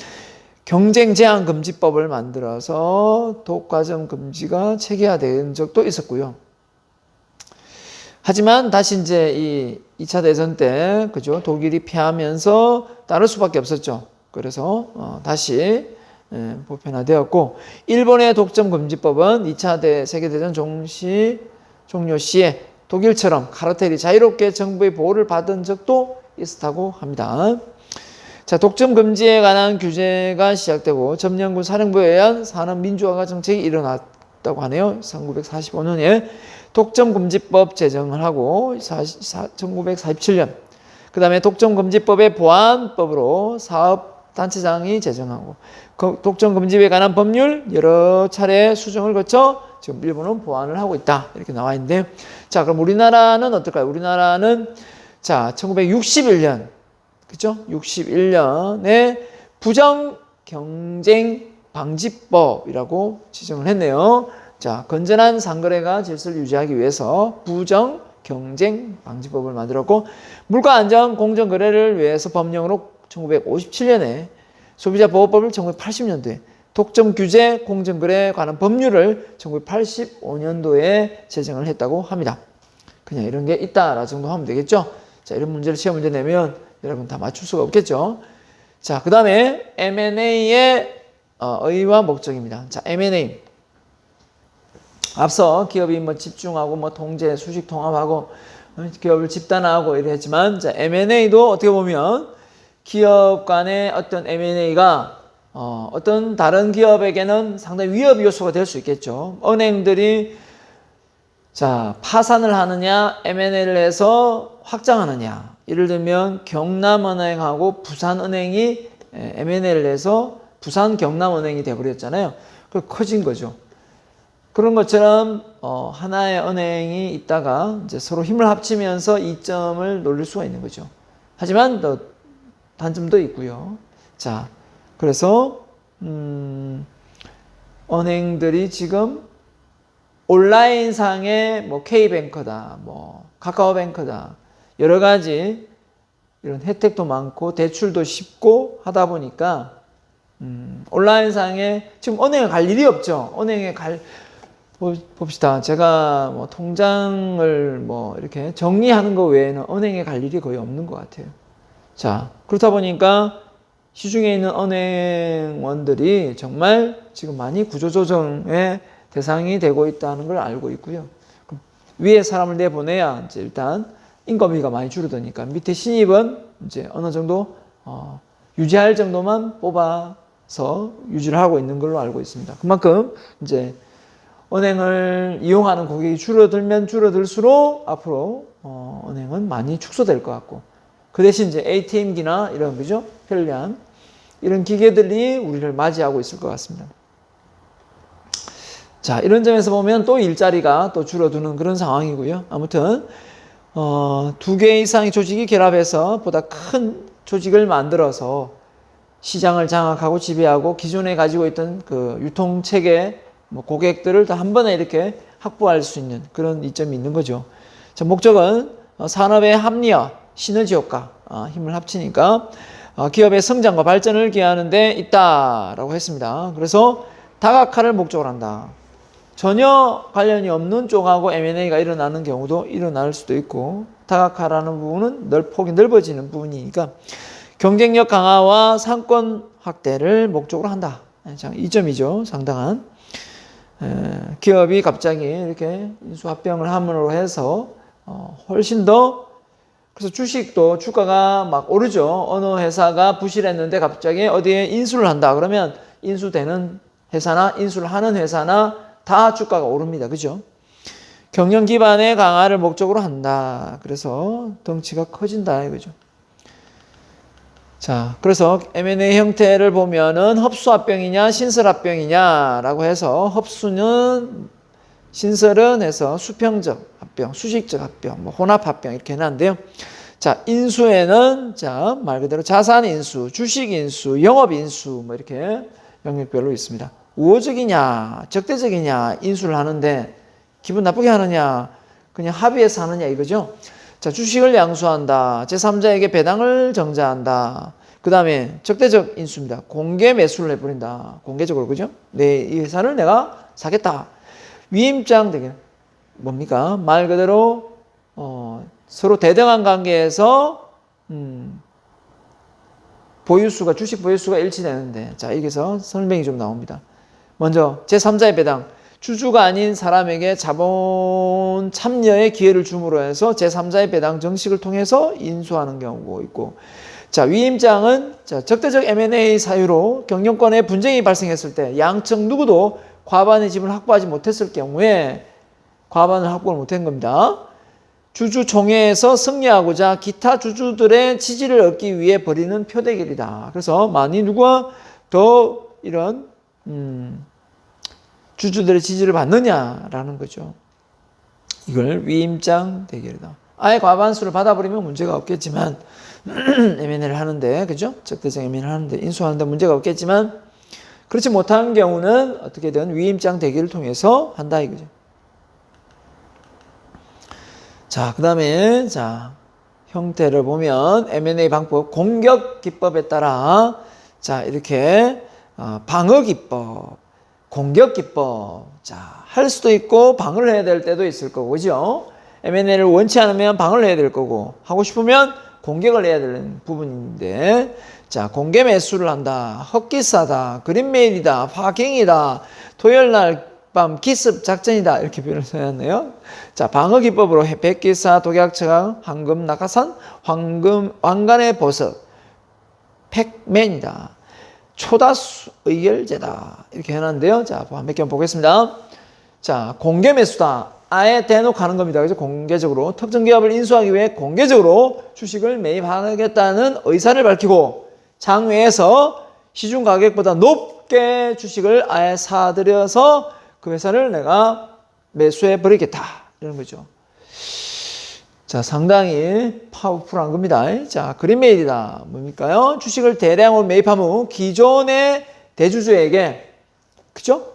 경쟁 제한 금지법을 만들어서 독과점 금지가 체계화된 적도 있었고요. 하지만 다시 이제 이 2차 대전 때 그죠? 독일이 패하면서 따를 수밖에 없었죠. 그래서 다시 보편화되었고, 일본의 독점 금지법은 2차 세계대전 종료 시에 독일처럼 카르텔이 자유롭게 정부의 보호를 받은 적도 있었다고 합니다. 자, 독점 금지에 관한 규제가 시작되고 점령군 사령부에 의한 산업 민주화가 정책이 일어났다고 하네요. 1945년에 독점 금지법 제정을 하고 1947년 그 다음에 독점 금지법의 보완법으로 사업단체장이 제정하고 독점 금지에 관한 법률 여러 차례 수정을 거쳐 지금 일본은 보완을 하고 있다 이렇게 나와 있는데, 자, 그럼 우리나라는 어떨까요? 우리나라는 자 1961년 그죠? 61년에 부정경쟁방지법이라고 지정을 했네요. 자, 건전한 상거래가 질서를 유지하기 위해서 부정경쟁방지법을 만들었고, 물가안전 공정거래를 위해서 법령으로 1957년에 소비자보호법을 1980년도에 독점규제 공정거래에 관한 법률을 1985년도에 제정을 했다고 합니다. 그냥 이런 게 있다라 정도 하면 되겠죠? 자, 이런 문제를 시험 문제 내면 여러분 다 맞출 수가 없겠죠. 자, 그 다음에 M&A의 의의와 목적입니다. 자, M&A. 앞서 기업이 뭐 집중하고 뭐 통제, 수식 통합하고 기업을 집단화하고 이랬지만, 자, M&A도 어떻게 보면 기업 간의 어떤 M&A가 어떤 다른 기업에게는 상당히 위협 요소가 될 수 있겠죠. 은행들이 자, 파산을 하느냐, M&A를 해서 확장하느냐. 예를 들면 경남은행하고 부산은행이 M&A를 해서 부산 경남은행이 돼버렸잖아요. 그 커진 거죠. 그런 것처럼 하나의 은행이 있다가 이제 서로 힘을 합치면서 이점을 노릴 수가 있는 거죠. 하지만 또 단점도 있고요. 자, 그래서 은행들이 지금 온라인상의 뭐 K뱅커다, 뭐 카카오뱅커다, 여러 가지 이런 혜택도 많고 대출도 쉽고 하다 보니까 온라인상에 지금 은행에 갈 일이 없죠. 은행에 봅시다. 제가 뭐 통장을 뭐 이렇게 정리하는 것 외에는 은행에 갈 일이 거의 없는 것 같아요. 자, 그렇다 보니까 시중에 있는 은행원들이 정말 지금 많이 구조조정의 대상이 되고 있다는 걸 알고 있고요. 위에 사람을 내보내야 이제 일단 인건비가 많이 줄어드니까 밑에 신입은 이제 어느 정도 유지할 정도만 뽑아서 유지를 하고 있는 걸로 알고 있습니다. 그만큼 이제 은행을 이용하는 고객이 줄어들면 줄어들수록 앞으로 은행은 많이 축소될 것 같고, 그 대신 이제 ATM기나 이런 그죠? 편리한 이런 기계들이 우리를 맞이하고 있을 것 같습니다. 자, 이런 점에서 보면 또 일자리가 또 줄어드는 그런 상황이고요. 아무튼 두 개 이상의 조직이 결합해서 보다 큰 조직을 만들어서 시장을 장악하고 지배하고 기존에 가지고 있던 그 유통체계 뭐 고객들을 다 한 번에 이렇게 확보할 수 있는 그런 이점이 있는 거죠. 자, 목적은 산업의 합리화, 시너지 효과, 힘을 합치니까 기업의 성장과 발전을 기하는 데 있다라고 했습니다. 그래서 다각화를 목적으로 한다. 전혀 관련이 없는 쪽하고 M&A가 일어나는 경우도 일어날 수도 있고, 다각화라는 부분은 폭이 넓어지는 부분이니까 경쟁력 강화와 상권 확대를 목적으로 한다. 이 점이죠. 상당한. 기업이 갑자기 이렇게 인수합병을 함으로 해서 훨씬 더, 그래서 주식도 주가가 막 오르죠. 어느 회사가 부실했는데 갑자기 어디에 인수를 한다. 그러면 인수되는 회사나 인수를 하는 회사나 다 주가가 오릅니다. 그죠? 경영 기반의 강화를 목적으로 한다. 그래서 덩치가 커진다. 이거죠. 자, 그래서 M&A 형태를 보면은 흡수합병이냐, 신설합병이냐라고 해서 흡수는, 신설은 해서 수평적 합병, 수식적 합병, 뭐 혼합합병 이렇게 해놨는데요. 자, 인수에는 자, 말 그대로 자산 인수, 주식 인수, 영업 인수 뭐 이렇게 영역별로 있습니다. 우호적이냐, 적대적이냐, 인수를 하는데 기분 나쁘게 하느냐, 그냥 합의해서 하느냐 이거죠. 자, 주식을 양수한다. 제3자에게 배당을 정자한다. 그 다음에 적대적 인수입니다. 공개 매수를 해버린다. 공개적으로, 그죠? 이 회사를 내가 사겠다. 위임장 되게 뭡니까? 말 그대로 서로 대등한 관계에서 보유수가, 주식 보유수가 일치되는데, 자, 여기서 설명이 좀 나옵니다. 먼저 제3자의 배당. 주주가 아닌 사람에게 자본 참여의 기회를 줌으로 해서 제3자의 배당 정식을 통해서 인수하는 경우가 있고, 자, 위임장은 자, 적대적 M&A 사유로 경영권에 분쟁이 발생했을 때 양측 누구도 과반의 지분을 확보하지 못했을 경우에 과반을 확보를 못한 겁니다. 주주총회에서 승리하고자 기타 주주들의 지지를 얻기 위해 벌이는 표대결이다. 그래서 만일 누가 더 이런 주주들의 지지를 받느냐라는 거죠. 이걸 위임장 대결이다. 아예 과반수를 받아버리면 문제가 없겠지만 M&A를 하는데, 그죠? 적대적 M&A를 하는데, 인수하는데 문제가 없겠지만 그렇지 못한 경우는 어떻게든 위임장 대결을 통해서 한다 이거죠. 자, 그 다음에 자, 형태를 보면 M&A 방법, 공격 기법에 따라 자, 이렇게 방어 기법, 공격 기법, 자, 할 수도 있고 방어를 해야 될 때도 있을 거고, 그죠? M&A를 원치 않으면 방어를 해야 될 거고, 하고 싶으면 공격을 해야 되는 부분인데, 자, 공개 매수를 한다, 헛기싸다, 그린메일이다, 파갱이다, 토요일날 밤 기습 작전이다, 이렇게 표현을 해놨네요. 자, 방어 기법으로 백기사, 독약처강, 황금, 낙하산, 왕관의 보석, 팩맨이다, 초다수 의결제다, 이렇게 해놨는데요. 자, 몇 개 보겠습니다. 자, 공개 매수다. 아예 대놓고 하는 겁니다. 그래서 공개적으로 특정 기업을 인수하기 위해 공개적으로 주식을 매입하겠다는 의사를 밝히고 장외에서 시중 가격보다 높게 주식을 아예 사들여서 그 회사를 내가 매수해 버리겠다, 이런 거죠. 자, 상당히 파워풀한 겁니다. 자, 그린메일이다. 뭡니까요? 주식을 대량으로 매입한 후 기존의 대주주에게, 그죠?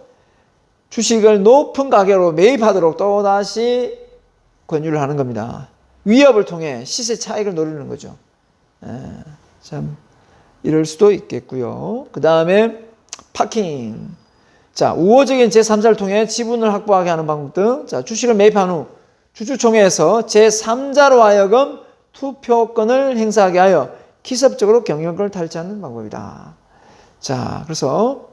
주식을 높은 가격으로 매입하도록 또다시 권유를 하는 겁니다. 위협을 통해 시세 차익을 노리는 거죠. 참 이럴 수도 있겠고요. 그 다음에 파킹. 자, 우호적인 제3자를 통해 지분을 확보하게 하는 방법 등. 자, 주식을 매입한 후 주주총회에서 제3자로 하여금 투표권을 행사하게 하여 기습적으로 경영권을 탈취하는 방법이다. 자, 그래서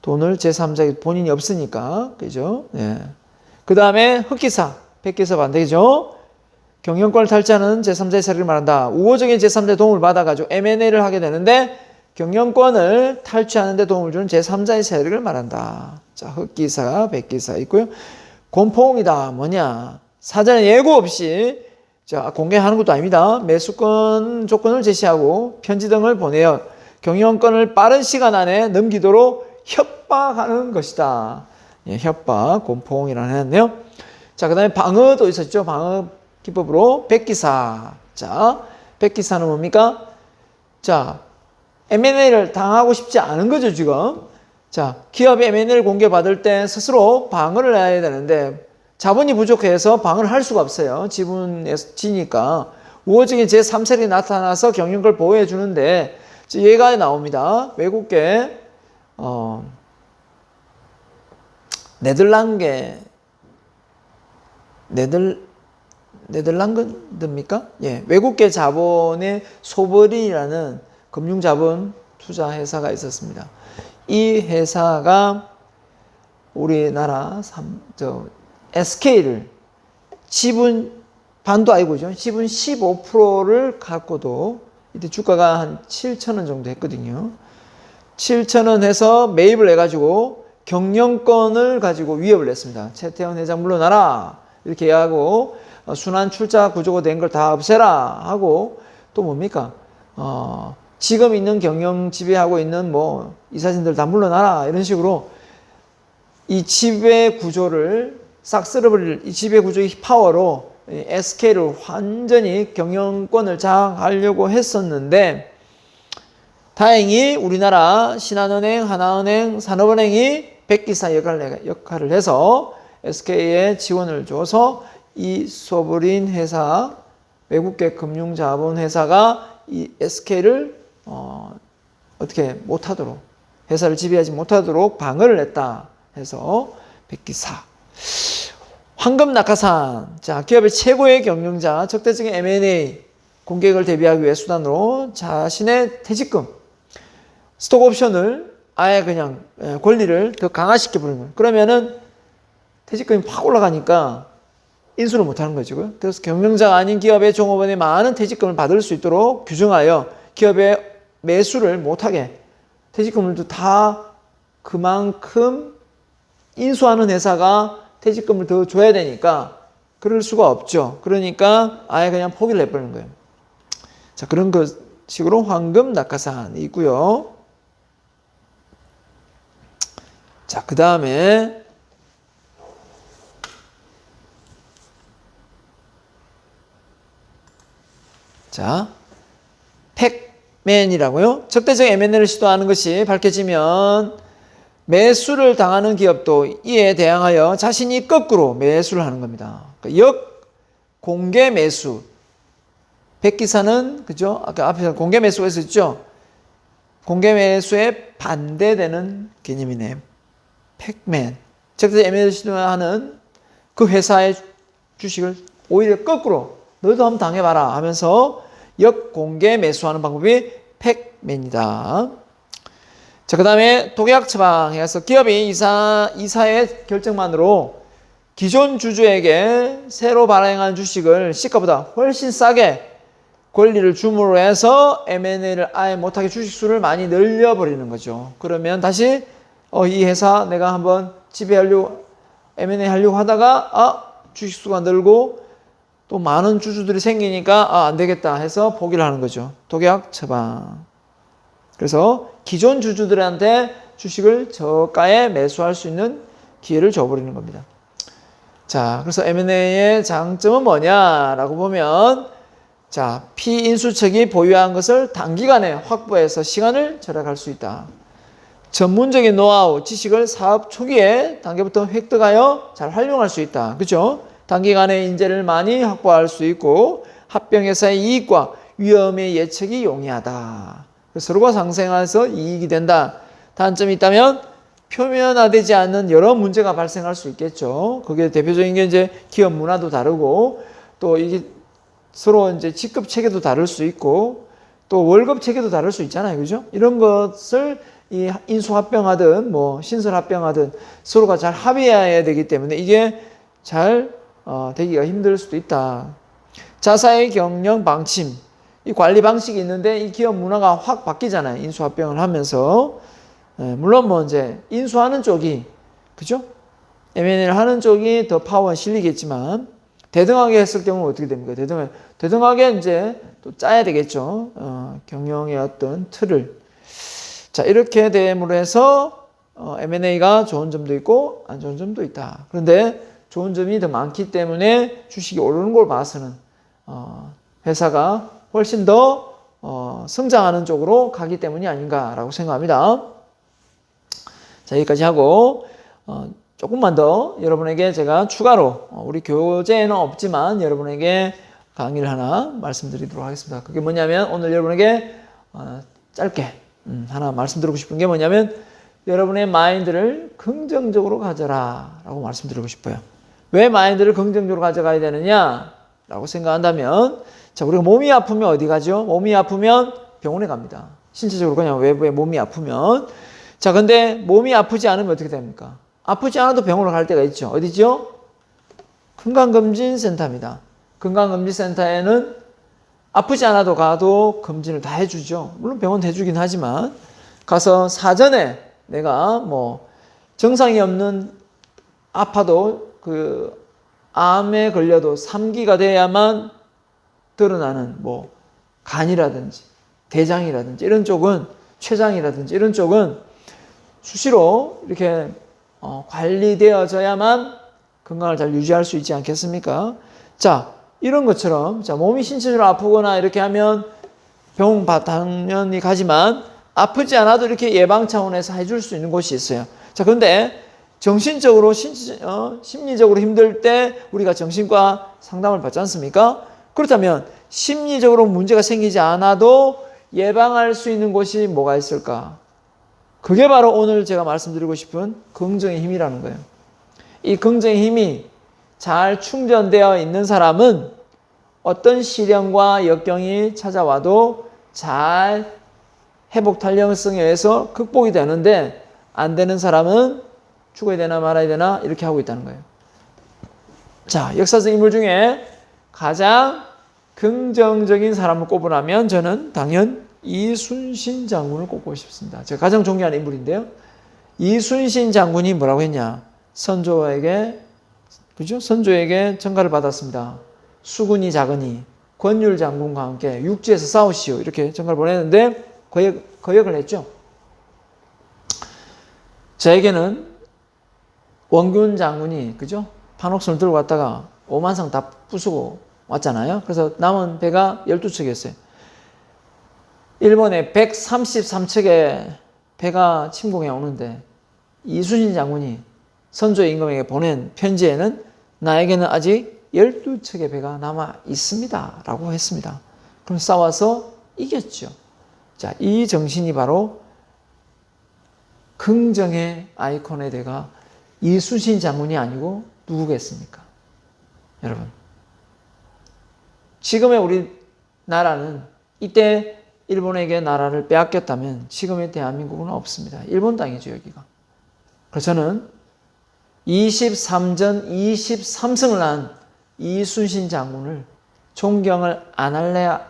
돈을 제3자에게 본인이 없으니까, 그죠? 예. 그 다음에 흑기사, 백기사 반대죠? 경영권을 탈취하는 제3자의 세력을 말한다. 우호적인 제3자의 도움을 받아가지고 M&A를 하게 되는데 경영권을 탈취하는 데 도움을 주는 제3자의 세력을 말한다. 자, 흑기사, 백기사 있고요. 곤포옹이다. 뭐냐? 사전에 예고 없이 자, 공개하는 것도 아닙니다. 매수권 조건을 제시하고 편지 등을 보내어 경영권을 빠른 시간 안에 넘기도록 협박하는 것이다. 예, 협박, 곤포옹이라는 했네요. 자, 그 다음에 방어도 있었죠. 방어 기법으로 백기사. 자, 백기사는 뭡니까? 자, M&A를 당하고 싶지 않은 거죠, 지금. 자, 기업이 M&A를 공개받을 때 스스로 방어를 해야 되는데 자본이 부족해서 방어를 할 수가 없어요. 지분에서 지니까. 우호적인 제3세력이 나타나서 경영권을 보호해 주는데 얘가 나옵니다. 외국계 네덜란드입니까? 예, 외국계 자본의 소버린이라는 금융자본 투자 회사가 있었습니다. 이 회사가 우리나라 SK를 지분 반도 아니고죠. 지분 15%를 갖고도 이때 주가가 한 7,000원 정도 했거든요. 7,000원 해서 매입을 해가지고 경영권을 가지고 위협을 냈습니다. 최태원 회장 물러나라 이렇게 하고 순환 출자 구조가 된 걸 다 없애라 하고 또 뭡니까? 지금 있는 경영 지배하고 있는 뭐 이사진들 다 물러나라 이런 식으로 이 지배 구조를 싹 쓸어버릴 이 지배 구조의 파워로 SK를 완전히 경영권을 장악하려고 했었는데 다행히 우리나라 신한은행, 하나은행, 산업은행이 백기사 역할을 해서 SK에 지원을 줘서 이 소버린 회사, 외국계 금융자본 회사가 이 SK를 어떻게 못하도록 회사를 지배하지 못하도록 방어를 했다 해서 백기사. 황금 낙하산. 자, 기업의 최고의 경영자, 적대적인 M&A 공격을 대비하기 위해 수단으로 자신의 퇴직금, 스톡 옵션을 아예 그냥 권리를 더 강화시켜 버리는 거예요. 그러면은 퇴직금이 확 올라가니까 인수를 못 하는 거죠. 그래서 경영자가 아닌 기업의 종업원이 많은 퇴직금을 받을 수 있도록 규정하여 기업의 매수를 못하게 퇴직금을 다 그만큼 인수하는 회사가 퇴직금을 더 줘야 되니까 그럴 수가 없죠. 그러니까 아예 그냥 포기를 해버리는 거예요. 자, 그런 것 식으로 황금 낙하산이 있고요. 자, 그 다음에 자, 팩맨이라고요. 적대적 M&A를 시도하는 것이 밝혀지면 매수를 당하는 기업도 이에 대항하여 자신이 거꾸로 매수를 하는 겁니다. 공개 매수. 백기사는 그죠? 아까 앞에서 공개 매수가 있었죠? 공개 매수에 반대되는 개념이네. 팩맨. 적대적 M&A를 시도하는 그 회사의 주식을 오히려 거꾸로 너도 한번 당해봐라 하면서 역공개 매수하는 방법이 팩맨이다. 자, 그 다음에 독약 처방해서 기업이 이사의 결정만으로 기존 주주에게 새로 발행한 주식을 시가보다 훨씬 싸게 권리를 줌으로 해서 M&A를 아예 못하게 주식수를 많이 늘려버리는 거죠. 그러면 다시 이 회사 내가 한번 지배하려고 M&A 하려고 하다가 주식수가 늘고 또 많은 주주들이 생기니까 안 되겠다 해서 포기를 하는 거죠. 독약 처방. 그래서 기존 주주들한테 주식을 저가에 매수할 수 있는 기회를 줘버리는 겁니다. 자, 그래서 M&A의 장점은 뭐냐라고 보면 자, 피인수 측이 보유한 것을 단기간에 확보해서 시간을 절약할 수 있다. 전문적인 노하우, 지식을 사업 초기에 단계부터 획득하여 잘 활용할 수 있다. 그렇죠? 단기간에 인재를 많이 확보할 수 있고 합병회사의 이익과 위험의 예측이 용이하다. 서로가 상생해서 이익이 된다. 단점이 있다면 표면화되지 않는 여러 문제가 발생할 수 있겠죠. 그게 대표적인 게 이제 기업 문화도 다르고 또 이게 서로 이제 직급 체계도 다를 수 있고 또 월급 체계도 다를 수 있잖아요. 그죠? 이런 것을 이 인수합병하든 뭐 신설합병하든 서로가 잘 합의해야 되기 때문에 이게 잘 되기가 힘들 수도 있다. 자사의 경영 방침, 이 관리 방식이 있는데 이 기업 문화가 확 바뀌잖아요. 인수합병을 하면서. 물론 뭐 이제 인수하는 쪽이 그죠? M&A를 하는 쪽이 더 파워가 실리겠지만 대등하게 했을 경우는 어떻게 됩니까? 대등하게 이제 또 짜야 되겠죠. 경영의 어떤 틀을. 자, 이렇게 됨으로 해서 M&A가 좋은 점도 있고 안 좋은 점도 있다. 그런데 좋은 점이 더 많기 때문에 주식이 오르는 걸 봐서는 회사가 훨씬 더 성장하는 쪽으로 가기 때문이 아닌가라고 생각합니다. 자, 여기까지 하고 조금만 더 여러분에게 제가 추가로 우리 교재에는 없지만 여러분에게 강의를 하나 말씀드리도록 하겠습니다. 그게 뭐냐면 오늘 여러분에게 짧게 하나 말씀드리고 싶은 게 뭐냐면 여러분의 마인드를 긍정적으로 가져라 라고 말씀드리고 싶어요. 왜 마인드를 긍정적으로 가져가야 되느냐 라고 생각한다면 자, 우리가 몸이 아프면 어디 가죠? 몸이 아프면 병원에 갑니다. 신체적으로 그냥 외부에 몸이 아프면. 자, 근데 몸이 아프지 않으면 어떻게 됩니까? 아프지 않아도 병원을 갈 때가 있죠. 어디죠? 건강검진센터입니다. 건강검진센터에는 아프지 않아도 가도 검진을 다 해주죠. 물론 병원도 해주긴 하지만 가서 사전에 내가 뭐 정상이 없는 아파도 그 암에 걸려도 3기가 돼야만 드러나는 뭐 간이라든지 대장이라든지 이런 쪽은 췌장이라든지 이런 쪽은 수시로 이렇게 관리되어져야만 건강을 잘 유지할 수 있지 않겠습니까? 자, 이런 것처럼 자, 몸이 신체적으로 아프거나 이렇게 하면 병원 당연히 가지만 아프지 않아도 이렇게 예방 차원에서 해줄 수 있는 곳이 있어요. 자, 근데 정신적으로 심리적으로 힘들 때 우리가 정신과 상담을 받지 않습니까? 그렇다면 심리적으로 문제가 생기지 않아도 예방할 수 있는 곳이 뭐가 있을까? 그게 바로 오늘 제가 말씀드리고 싶은 긍정의 힘이라는 거예요. 이 긍정의 힘이 잘 충전되어 있는 사람은 어떤 시련과 역경이 찾아와도 잘 회복 탄력성에 의해서 극복이 되는데 안 되는 사람은 죽어야 되나 말아야 되나 이렇게 하고 있다는 거예요. 자, 역사적 인물 중에 가장 긍정적인 사람을 꼽으라면 저는 당연 이순신 장군을 꼽고 싶습니다. 제가 가장 존경하는 인물인데요. 이순신 장군이 뭐라고 했냐? 선조에게 전가를 받았습니다. 수군이 작으니 권율 장군과 함께 육지에서 싸우시오. 이렇게 전가를 보냈는데 거역을 했죠. 저에게는 원균 장군이 그죠? 판옥선을 들고 갔다가 오만상 다 부수고 왔잖아요. 그래서 남은 배가 12척이었어요. 일본에 133척의 배가 침공해 오는데 이순신 장군이 선조 임금에게 보낸 편지에는 나에게는 아직 12척의 배가 남아 있습니다. 라고 했습니다. 그럼 싸워서 이겼죠. 자, 이 정신이 바로 긍정의 아이콘의 대가 이순신 장군이 아니고 누구겠습니까? 여러분. 지금의 우리나라는 이때 일본에게 나라를 빼앗겼다면 지금의 대한민국은 없습니다. 일본 땅이죠, 여기가. 그래서 저는 23전 23승을 한 이순신 장군을 존경을 안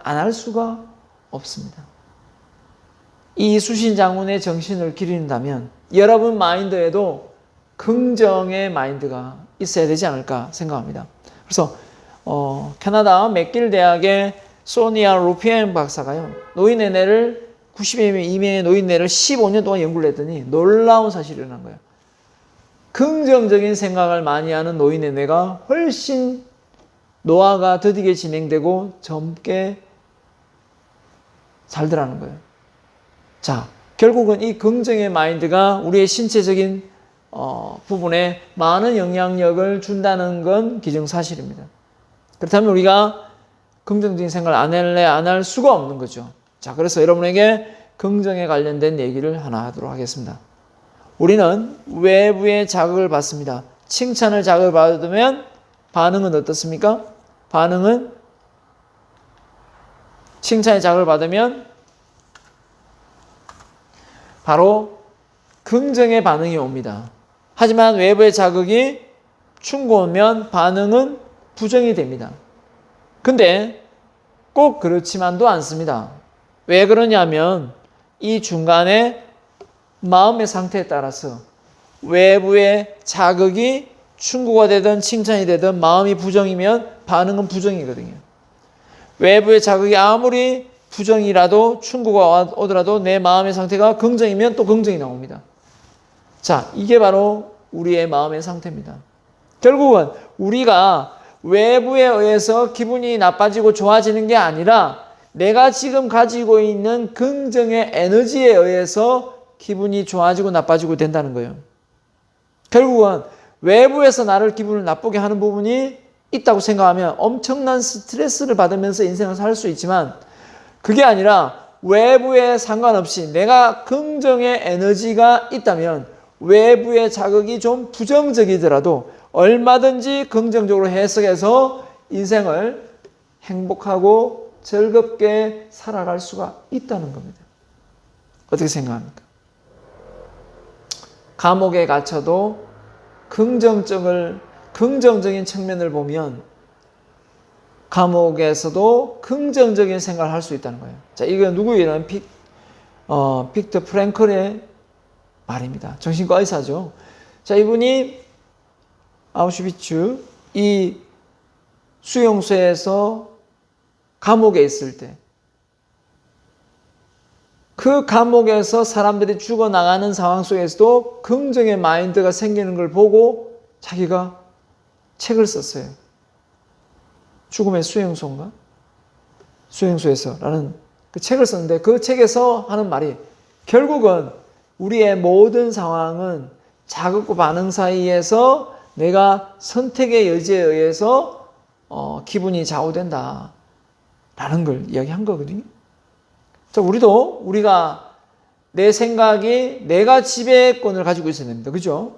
할 수가 없습니다. 이 이순신 장군의 정신을 기린다면 여러분 마인드에도 긍정의 마인드가 있어야 되지 않을까 생각합니다. 그래서 캐나다 맥길 대학의 소니아 루피엔 박사가요, 노인네를 92명의 노인네를 15년 동안 연구를 했더니 놀라운 사실이 일어난 거예요. 긍정적인 생각을 많이 하는 노인의 뇌가 훨씬 노화가 더디게 진행되고 젊게 살더라는 거예요. 자, 결국은 이 긍정의 마인드가 우리의 신체적인 부분에 많은 영향력을 준다는 건 기정사실입니다. 그렇다면 우리가 긍정적인 생각을 안 할래 안 할 수가 없는 거죠. 자, 그래서 여러분에게 긍정에 관련된 얘기를 하나 하도록 하겠습니다. 우리는 외부의 자극을 받습니다. 칭찬을 자극을 받으면 반응은 어떻습니까? 반응은 칭찬의 자극을 받으면 바로 긍정의 반응이 옵니다. 하지만 외부의 자극이 충고 오면 반응은 부정이 됩니다. 근데 꼭 그렇지만도 않습니다. 왜 그러냐면 이 중간에 마음의 상태에 따라서 외부의 자극이 충고가 되든 칭찬이 되든 마음이 부정이면 반응은 부정이거든요. 외부의 자극이 아무리 부정이라도 충고가 오더라도 내 마음의 상태가 긍정이면 또 긍정이 나옵니다. 자, 이게 바로 우리의 마음의 상태입니다. 결국은 우리가 외부에 의해서 기분이 나빠지고 좋아지는 게 아니라 내가 지금 가지고 있는 긍정의 에너지에 의해서 기분이 좋아지고 나빠지고 된다는 거예요. 결국은 외부에서 나를 기분을 나쁘게 하는 부분이 있다고 생각하면 엄청난 스트레스를 받으면서 인생을 살 수 있지만 그게 아니라 외부에 상관없이 내가 긍정의 에너지가 있다면 외부의 자극이 좀 부정적이더라도 얼마든지 긍정적으로 해석해서 인생을 행복하고 즐겁게 살아갈 수가 있다는 겁니다. 어떻게 생각합니까? 감옥에 갇혀도 긍정적인 측면을 보면 감옥에서도 긍정적인 생각을 할 수 있다는 거예요. 자, 이건 누구예요? 빅터 프랭클의 말입니다. 정신과 의사죠. 자, 이분이 아우슈비츠 이 수용소에서 감옥에 있을 때 그 감옥에서 사람들이 죽어나가는 상황 속에서도 긍정의 마인드가 생기는 걸 보고 자기가 책을 썼어요. 죽음의 수용소인가? 수용소에서라는 그 책을 썼는데 그 책에서 하는 말이 결국은 우리의 모든 상황은 자극과 반응 사이에서 내가 선택의 여지에 의해서 기분이 좌우된다 라는 걸 이야기한 거거든요. 자, 우리가 내 생각이 내가 지배권을 가지고 있어야 됩니다. 그죠?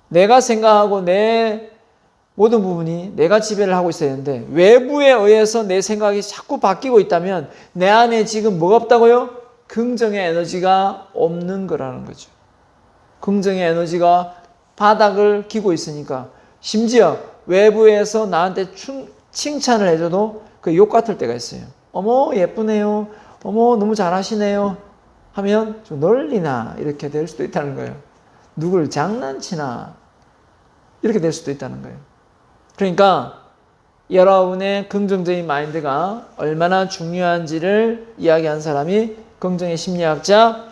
내가 생각하고 내 모든 부분이 내가 지배를 하고 있어야 되는데 외부에 의해서 내 생각이 자꾸 바뀌고 있다면 내 안에 지금 뭐가 없다고요? 긍정의 에너지가 없는 거라는 거죠. 긍정의 에너지가 바닥을 기고 있으니까 심지어 외부에서 나한테 칭찬을 해줘도 그 욕 같을 때가 있어요. 어머 예쁘네요. 어머 너무 잘하시네요. 하면 좀 놀리나 이렇게 될 수도 있다는 거예요. 누굴 장난치나 이렇게 될 수도 있다는 거예요. 그러니까 여러분의 긍정적인 마인드가 얼마나 중요한지를 이야기한 사람이 긍정의 심리학자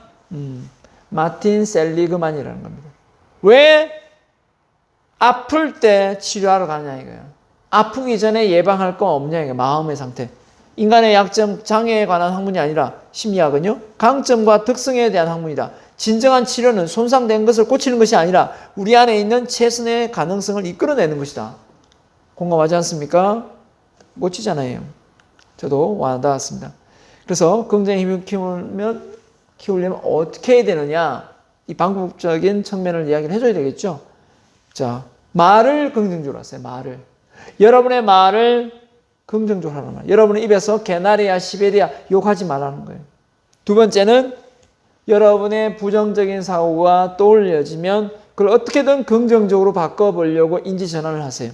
마틴 셀리그만이라는 겁니다. 왜 아플 때 치료하러 가냐 이거예요. 아프기 전에 예방할 거 없냐 이거예요. 마음의 상태. 인간의 약점, 장애에 관한 학문이 아니라 심리학은요. 강점과 특성에 대한 학문이다. 진정한 치료는 손상된 것을 고치는 것이 아니라 우리 안에 있는 최선의 가능성을 이끌어내는 것이다. 공감하지 않습니까? 멋지잖아요. 저도 와닿았습니다. 그래서 긍정의 힘을 키우려면 어떻게 해야 되느냐? 이 방법적인 측면을 이야기를 해줘야 되겠죠? 자, 말을 긍정적으로 하세요. 말을. 여러분의 말을 긍정적으로 하는 말. 여러분의 입에서 개나리야, 시베리아 욕하지 말라는 거예요. 두 번째는 여러분의 부정적인 사고가 떠올려지면 그걸 어떻게든 긍정적으로 바꿔보려고 인지전환을 하세요.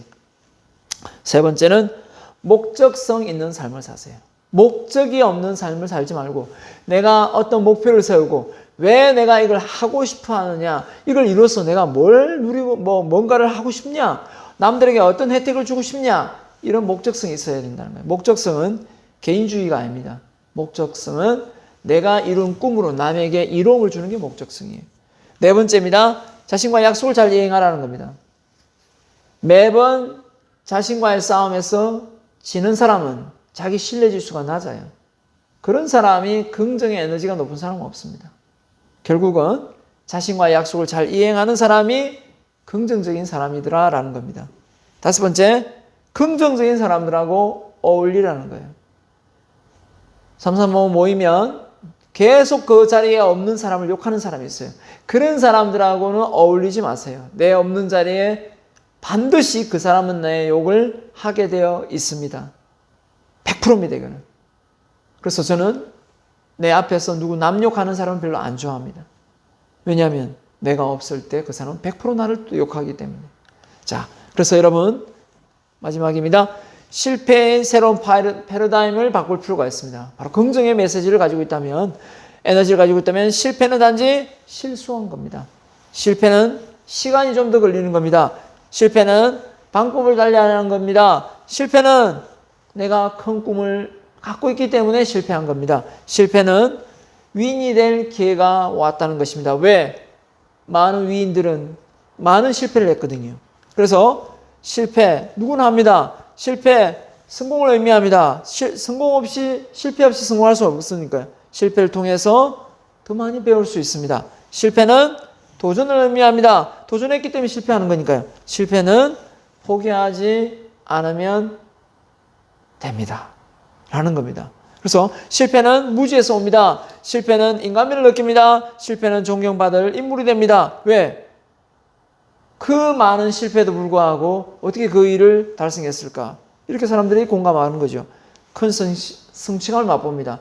세 번째는 목적성 있는 삶을 사세요. 목적이 없는 삶을 살지 말고 내가 어떤 목표를 세우고 왜 내가 이걸 하고 싶어 하느냐, 이걸 이뤄서 내가 뭘 누리고 뭔가를 하고 싶냐, 남들에게 어떤 혜택을 주고 싶냐, 이런 목적성이 있어야 된다는 거예요. 목적성은 개인주의가 아닙니다. 목적성은 내가 이룬 꿈으로 남에게 이로움을 주는 게 목적성이에요. 네 번째입니다. 자신과 약속을 잘 이행하라는 겁니다. 매번 자신과의 싸움에서 지는 사람은 자기 신뢰지수가 낮아요. 그런 사람이 긍정의 에너지가 높은 사람은 없습니다. 결국은 자신과의 약속을 잘 이행하는 사람이 긍정적인 사람이더라 라는 겁니다. 다섯 번째, 긍정적인 사람들하고 어울리라는 거예요. 삼삼오오 모이면 계속 그 자리에 없는 사람을 욕하는 사람이 있어요. 그런 사람들하고는 어울리지 마세요. 내 없는 자리에 반드시 그 사람은 내 욕을 하게 되어 있습니다. 100%입니다, 이거는. 그래서 저는 내 앞에서 누구 남 욕하는 사람은 별로 안 좋아합니다. 왜냐하면 내가 없을 때 그 사람은 100% 나를 또 욕하기 때문에. 자, 그래서 여러분 마지막입니다. 실패의 새로운 패러다임을 바꿀 필요가 있습니다. 바로 긍정의 메시지를 가지고 있다면, 에너지를 가지고 있다면 실패는 단지 실수한 겁니다. 실패는 시간이 좀 더 걸리는 겁니다. 실패는 방법을 달리하는 겁니다. 실패는 내가 큰 꿈을 갖고 있기 때문에 실패한 겁니다. 실패는 위인이 될 기회가 왔다는 것입니다. 왜? 많은 위인들은 많은 실패를 했거든요. 그래서 실패, 누구나 합니다. 실패, 성공을 의미합니다. 성공 없이, 실패 없이 성공할 수 없으니까요. 실패를 통해서 더 많이 배울 수 있습니다. 실패는 도전을 의미합니다. 도전했기 때문에 실패하는 거니까요. 실패는 포기하지 않으면 됩니다. 라는 겁니다. 그래서 실패는 무지에서 옵니다. 실패는 인간미를 느낍니다. 실패는 존경받을 인물이 됩니다. 왜? 그 많은 실패에도 불구하고 어떻게 그 일을 달성했을까? 이렇게 사람들이 공감하는 거죠. 큰 성취감을 맛봅니다.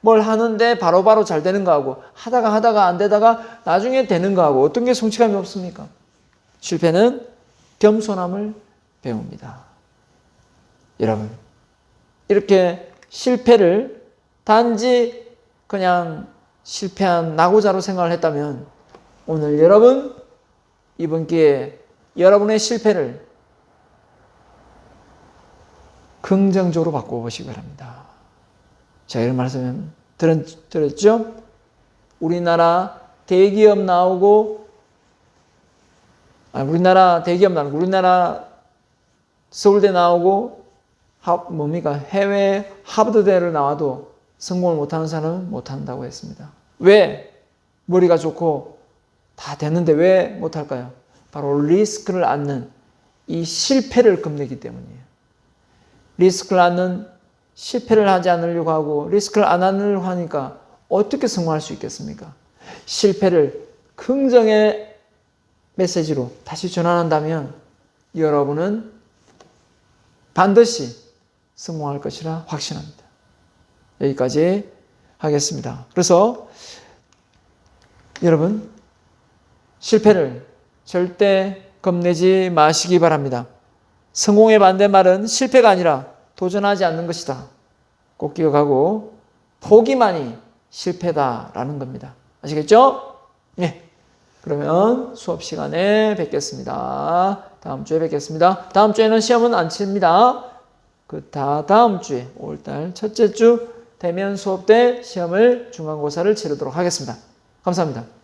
뭘 하는데 바로바로 잘 되는 거하고 하다가 안 되다가 나중에 되는 거하고 어떤 게 성취감이 없습니까? 실패는 겸손함을 배웁니다. 여러분, 이렇게 실패를 단지 그냥 실패한 낙오자로 생각을 했다면 오늘 여러분 이번 기회에 여러분의 실패를 긍정적으로 바꿔보시기 바랍니다. 자, 이런 말씀 들었죠? 우리나라 대기업 나오고, 우리나라 서울대 나오고, 해외 하버드대를 나와도 성공을 못하는 사람은 못한다고 했습니다. 왜? 머리가 좋고 다 됐는데 왜 못할까요? 바로 리스크를 안는 이 실패를 겁내기 때문이에요. 리스크를 안는 실패를 하지 않으려고 하고 리스크를 안 하려고 하니까 어떻게 성공할 수 있겠습니까? 실패를 긍정의 메시지로 다시 전환한다면 여러분은 반드시 성공할 것이라 확신합니다. 여기까지 하겠습니다. 그래서 여러분 실패를 절대 겁내지 마시기 바랍니다. 성공의 반대말은 실패가 아니라 도전하지 않는 것이다. 꼭 기억하고 포기만이 실패다라는 겁니다. 아시겠죠? 네. 그러면 수업 시간에 뵙겠습니다. 다음 주에 뵙겠습니다. 다음 주에는 시험은 안 칩니다. 다음 주에 5월달 첫째 주 대면 수업 때 시험을 중간고사를 치르도록 하겠습니다. 감사합니다.